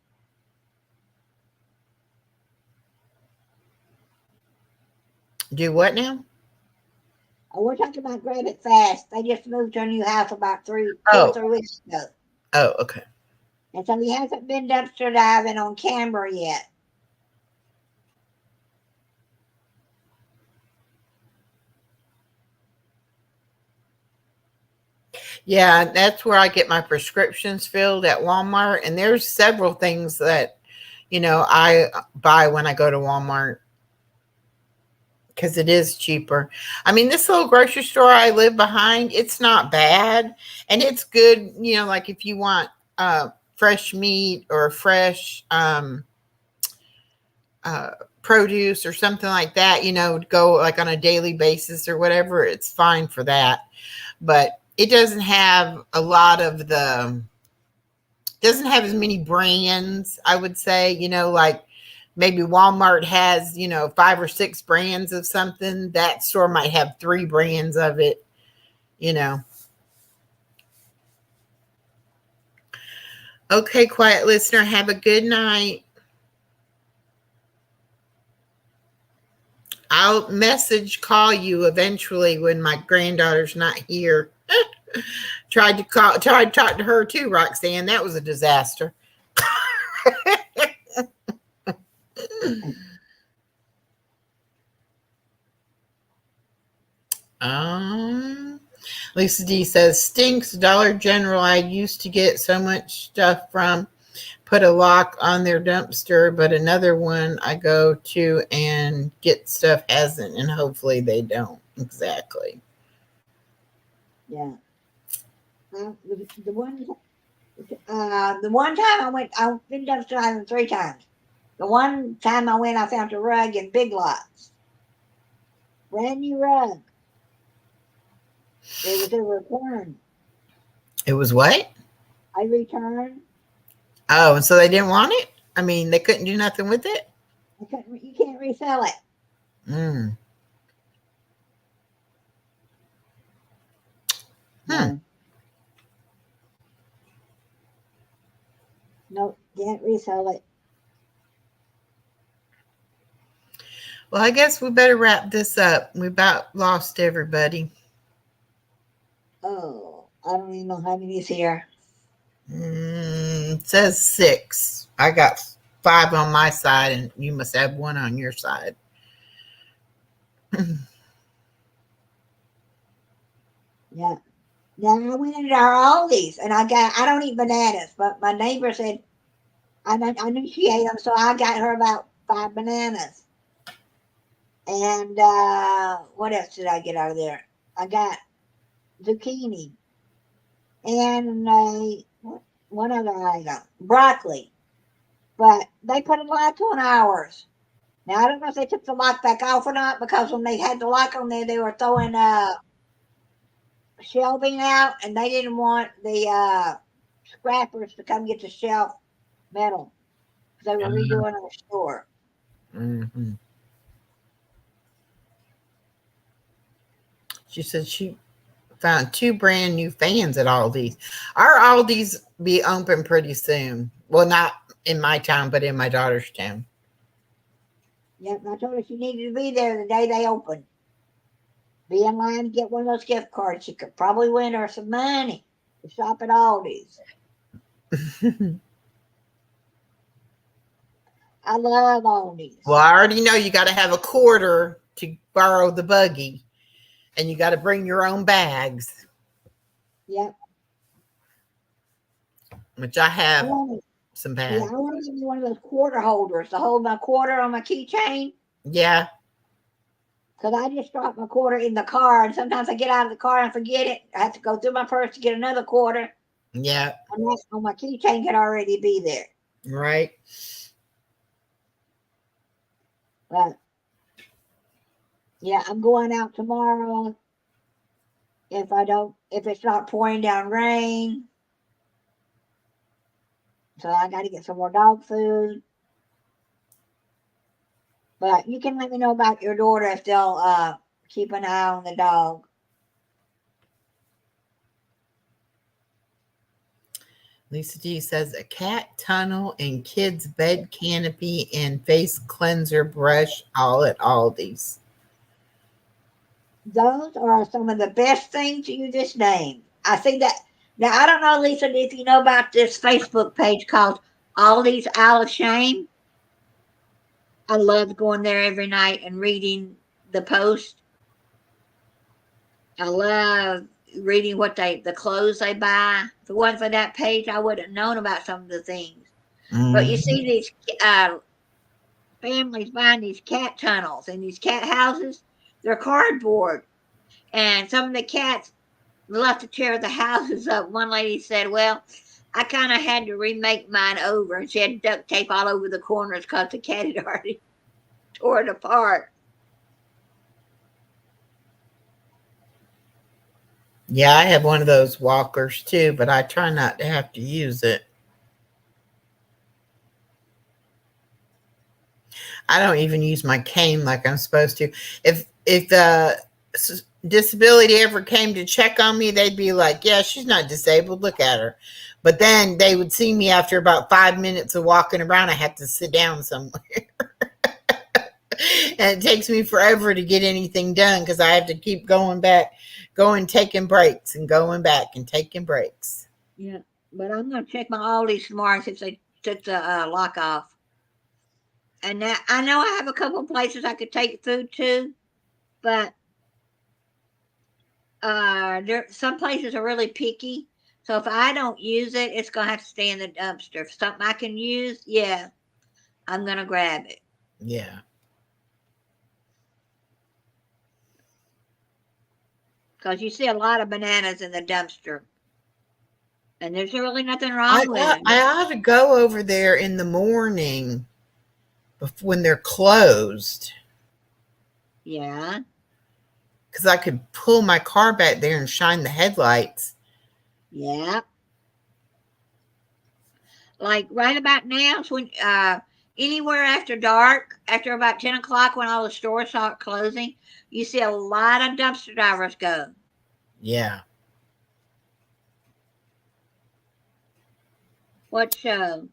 Do what now? Oh, we're talking about Grab It Fast. They just moved to a new house about 2 or Oh, 3 weeks ago. oh, okay. And so he hasn't been dumpster diving on camera yet. Yeah, that's where I get my prescriptions filled at Walmart. And there's several things that, I buy when I go to Walmart because it is cheaper. I mean, this little grocery store I live behind, it's not bad. And it's good, like if you want fresh meat or fresh produce or something like that, go like on a daily basis or whatever, it's fine for that. But it doesn't have doesn't have as many brands, I would say, like maybe Walmart has, 5 or 6 brands of something. That store might have 3 brands of it, Okay, quiet listener, have a good night. I'll call you eventually when my granddaughter's not here. Tried to talk to her too, Roxanne. That was a disaster. Lisa D says, stinks. Dollar General I used to get so much stuff from put a lock on their dumpster, but another one I go to and get stuff hasn't, and hopefully they don't. Exactly. Yeah. The one time I went, I've been dumpster diving 3 times. The one time I went, I found a rug in Big Lots. Brand new rug. It was a return. It was what? I returned. Oh, and so they didn't want it? I mean, they couldn't do nothing with it? You can't resell it. Mm. No. No, can't resell it. Well, I guess we better wrap this up. We about lost everybody. Oh, I don't even know how many is here. It says 6. I got 5 on my side, and you must have 1 on your side. Yeah. Now I went into our Aldi's and I don't eat bananas, but my neighbor said I knew she ate them, so I got her about 5 bananas. And what else did I get out of there? I got zucchini and one other item, broccoli. But they put a lock on ours. Now I don't know if they took the lock back off or not, because when they had the lock on there, they were throwing shelving out, and they didn't want the scrappers to come get the shelf metal because they were redoing our store. Mm-hmm. She said she found 2 brand new fans at Aldi's. Our Aldi's be open pretty soon. Well, not in my town, but in my daughter's town. Yep, I told her she needed to be there the day they opened. Be in line to get one of those gift cards. She could probably win her some money to shop at Aldi's. I love Aldi's. Well, I already know you got to have a quarter to borrow the buggy, and you got to bring your own bags. Yep. Which I have some Yeah, bags. I want to give you one of those quarter holders to hold my quarter on my keychain. Yeah. Because I just dropped my quarter in the car, and sometimes I get out of the car and forget it. I have to go through my purse to get another quarter. Yeah. And that's on my keychain could already be there. Right. But yeah, I'm going out tomorrow. If it's not pouring down rain. So I got to get some more dog food. But you can let me know about your daughter if they'll keep an eye on the dog. Lisa G says a cat tunnel and kids bed canopy and face cleanser brush all at Aldi's. Those are some of the best things you just named. I think that now I don't know, Lisa, if you know about this Facebook page called Aldi's Isle of Shame. I love going there every night and reading the post. I love reading the clothes they buy. If it wasn't for that page, I wouldn't have known about some of the things. But you see these families buying these cat tunnels and these cat houses. They're cardboard. And some of the cats love to tear the houses up. One lady said, well, I kind of had to remake mine over. And she had duct tape all over the corners because the cat had already tore it apart. Yeah, I have one of those walkers too, but I try not to have to use it. I don't even use my cane like I'm supposed to. If the disability ever came to check on me, they'd be like, yeah, she's not disabled. Look at her. But then they would see me after about 5 minutes of walking around. I had to sit down somewhere. And it takes me forever to get anything done because I have to keep taking breaks and going back and taking breaks. Yeah, but I'm going to check my Aldi's tomorrow since they took the lock off. And now I know I have a couple of places I could take food to, but some places are really picky. So if I don't use it, it's going to have to stay in the dumpster. If something I can use, yeah, I'm going to grab it. Yeah. Because you see a lot of bananas in the dumpster. And there's really nothing wrong with them. I ought to go over there in the morning when they're closed. Yeah. Because I could pull my car back there and shine the headlights. Yeah. Like right about now, so when anywhere after dark, after about 10 o'clock when all the stores start closing, you see a lot of dumpster drivers go. Yeah. What show?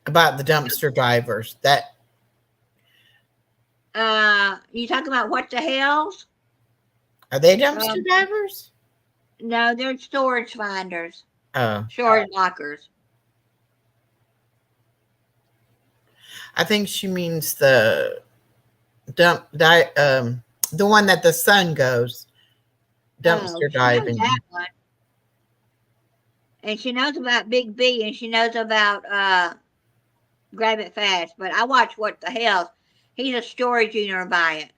About the dumpster drivers. That you talking about What the Hells? are they dumpster drivers? No, they're storage finders. Oh. Storage lockers. I think she means the one that the sun goes. Dumpster diving. That one. And she knows about Big B and she knows about Grab It Fast. But I watch What the Hell. He's a storage unit by it.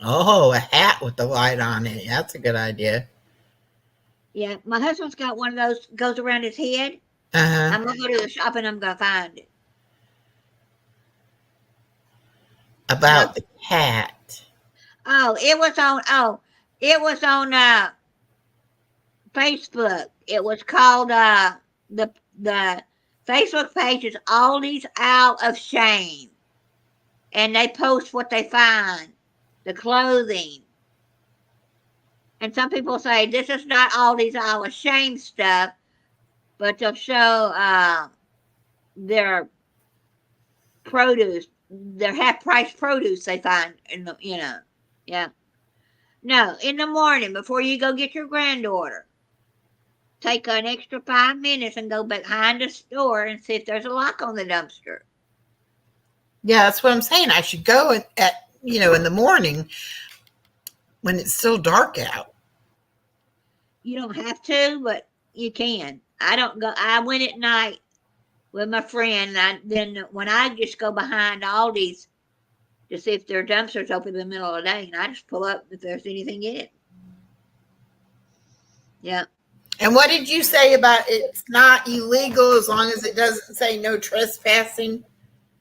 Oh, a hat with the light on it. That's a good idea. Yeah, my husband's got one of those goes around his head. Uh-huh. I'm gonna go to the shop and I'm gonna find it. About the cat. Oh, it was on Facebook. It was called the Facebook page is Aldi's Isle of Shame. and they post what they find, the clothing. And some people say this is not Aldi's Isle of Shame stuff, but they'll show their produce, their half price produce they find in the, yeah. No, in the morning before you go get your granddaughter, take an extra 5 minutes and go behind the store and see if there's a lock on the dumpster. Yeah, that's what I'm saying. I should go in the morning when it's still dark out. You don't have to, but you can. I don't go. I went at night with my friend. Then when I just go behind Aldi's to see if their dumpster's open in the middle of the day, and I just pull up if there's anything in it. Yeah. And what did you say about it's not illegal as long as it doesn't say no trespassing?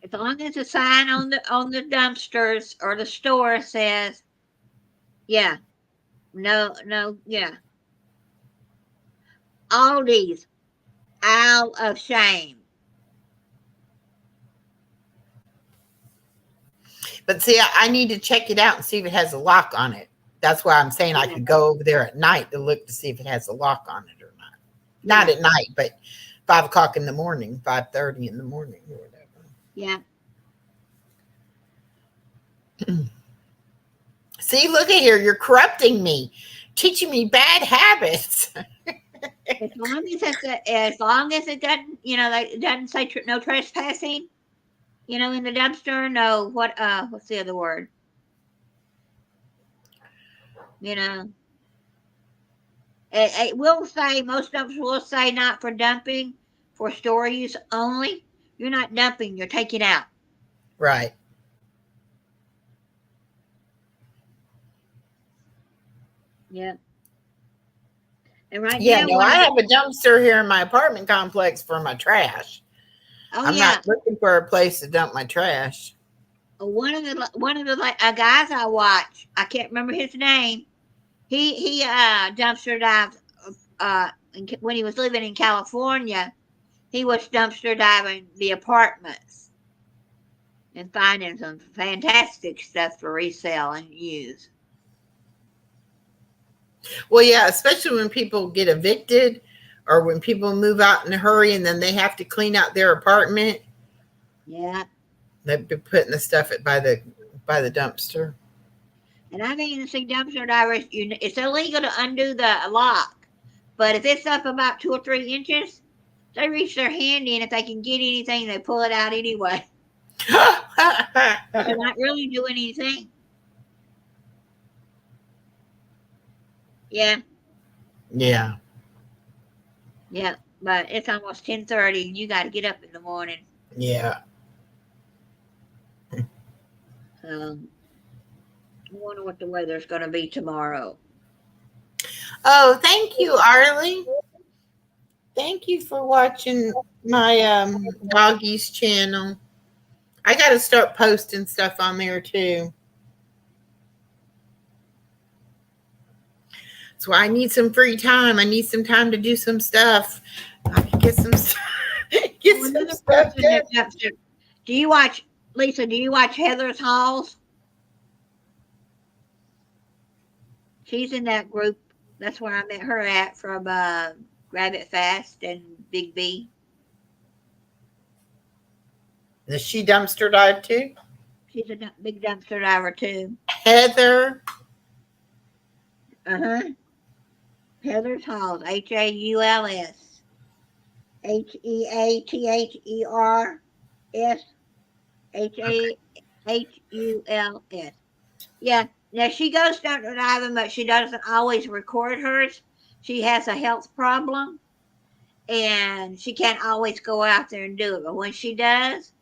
As long as the sign on the dumpsters or the store says, yeah, no, yeah. Aldi's Isle of Shame. But see, I need to check it out and see if it has a lock on it. That's why I'm saying I could go over there at night to look to see if it has a lock on it or not. Not at night, but 5 o'clock in the morning, 5:30 in the morning or whatever. Yeah. See, look at here. You're corrupting me, teaching me bad habits. As long as it doesn't, it doesn't say no trespassing, in the dumpster. No, what's the other word? It will say, most dumpsters will say not for dumping, for store use only. You're not dumping, you're taking out. Right. Yeah. And right now, I have a dumpster here in my apartment complex for my trash. Oh, I'm not looking for a place to dump my trash. One of the guys I watch, I can't remember his name. He dumpster dived when he was living in California. He was dumpster diving the apartments and finding some fantastic stuff for resale and use. Well, yeah, especially when people get evicted or when people move out in a hurry and then they have to clean out their apartment. Yeah. They've been putting the stuff by the dumpster. And I've even seen dumpster divers, it's illegal to undo the lock. But if it's up about 2 or 3 inches, they reach their hand in. If they can get anything, they pull it out anyway. They're not really doing anything. Yeah. Yeah. Yeah, but it's almost 10:30 and you got to get up in the morning. Yeah. I wonder what the weather's going to be tomorrow. Oh, thank you, Arlie. Thank you for watching my doggies channel. I got to start posting stuff on there too. So I need some free time. I need some time to do some stuff. I can get some stuff. Do you watch, Lisa, do you watch Heather's Halls? She's in that group. That's where I met her at from Rabbit Fast and Big B. Does she dumpster dive too? She's a big dumpster diver too. Heather. Heather's Halls. HAULS. HEATHERS. HAHULS. Yeah. Now she goes dumpster diving, but she doesn't always record hers. She has a health problem, and she can't always go out there and do it. But when she does,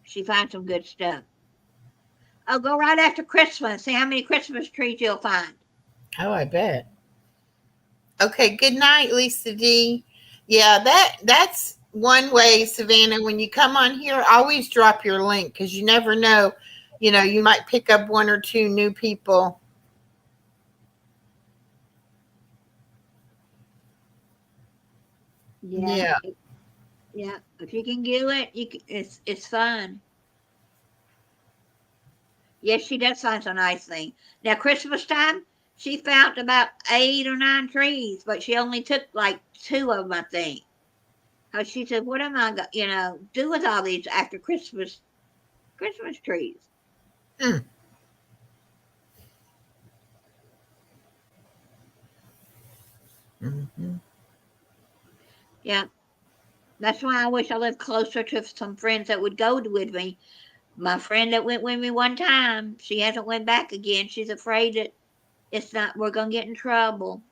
she finds some good stuff. I'll go right after Christmas. See how many Christmas trees you'll find. Oh, I bet. Okay, good night, Lisa D. Yeah, that's one way, Savannah. When you come on here, always drop your link because you never know. You might pick up 1 or 2 new people. Yeah. Yeah. If you can do it, it's fun. Yes, she does find some nice things. Now, Christmas time, she found about 8 or 9 trees, but she only took like 2 of them, I think. Cause she said, "What am I, do with all these after Christmas trees?" Mm. Mm-hmm. Yeah, that's why I wish I lived closer to some friends that would go with me. My friend that went with me one time, she hasn't went back again. She's afraid that it's not. We're gonna get in trouble.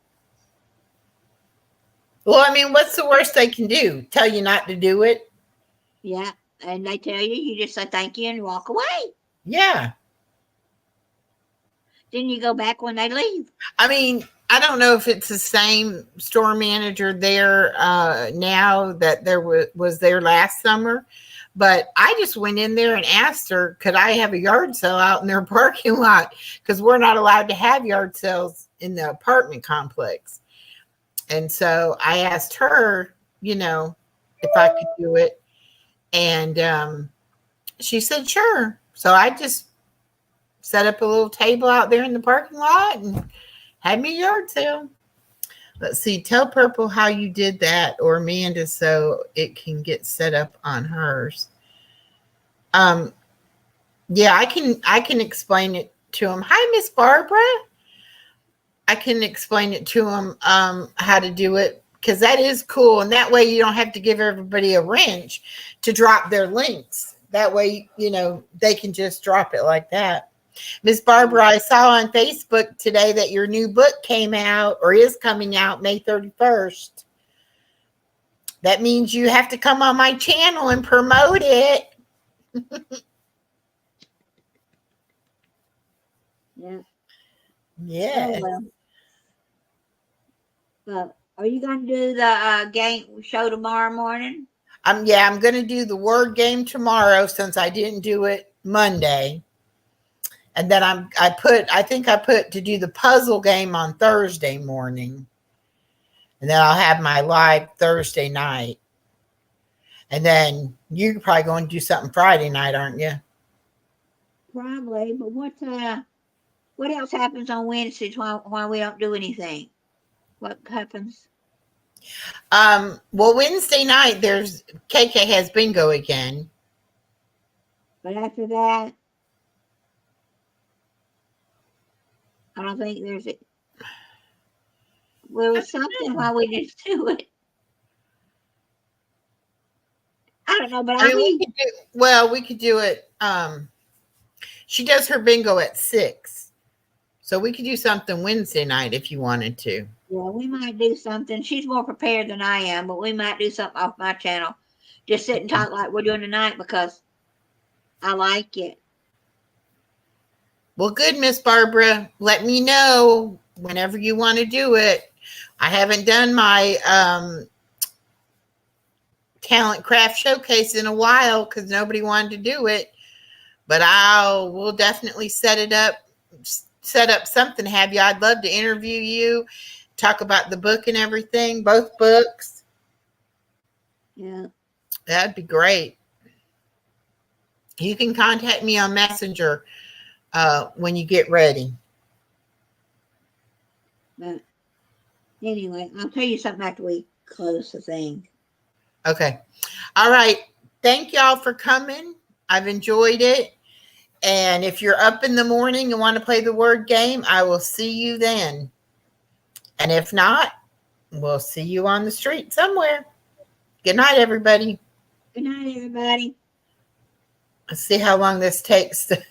Well, I mean, what's the worst they can do? Tell you not to do it? Yeah, and they tell you, you just say thank you and walk away. Yeah. Then you go back when they leave. I mean, I don't know if it's the same store manager there now that there was there last summer, but I just went in there and asked her, could I have a yard sale out in their parking lot? Because we're not allowed to have yard sales in the apartment complex. And so I asked her, if I could do it. And she said, sure. So I just set up a little table out there in the parking lot and had me a yard sale. Let's see. Tell Purple how you did that, or Amanda, so it can get set up on hers. Yeah, I can explain it to him. Hi, Miss Barbara. I can explain it to him how to do it, because that is cool, and that way you don't have to give everybody a wrench to drop their links. That way, they can just drop it like that. Miss Barbara, I saw on Facebook today that your new book came out or is coming out May 31st. That means you have to come on my channel and promote it. Yeah. Yeah. Oh, well. Are you going to do the game show tomorrow morning? I'm going to do the word game tomorrow since I didn't do it Monday. And then I think I put to do the puzzle game on Thursday morning. And then I'll have my live Thursday night. And then you're probably going to do something Friday night, aren't you? Probably, but what else happens on Wednesdays while we don't do anything? What happens? Well, Wednesday night there's KK has bingo again. But after that, I don't think there's it. There was something while we didn't do it. I don't know, but we could do it. She does her bingo at 6. So we could do something Wednesday night if you wanted to. Yeah, we might do something. She's more prepared than I am, but we might do something off my channel. Just sit and talk like we're doing tonight because I like it. Well, good, Miss Barbara. Let me know whenever you want to do it. I haven't done my talent craft showcase in a while because nobody wanted to do it. But we'll definitely set up something, have you. I'd love to interview you, talk about the book and everything, both books. Yeah. That'd be great. You can contact me on Messenger when you get ready. But anyway, I'll tell you something after we close the thing. Okay. All right. Thank y'all for coming. I've enjoyed it. And if you're up in the morning and want to play the word game, I will see you then. And if not, we'll see you on the street somewhere. Good night, everybody. Good night, everybody. Let's see how long this takes to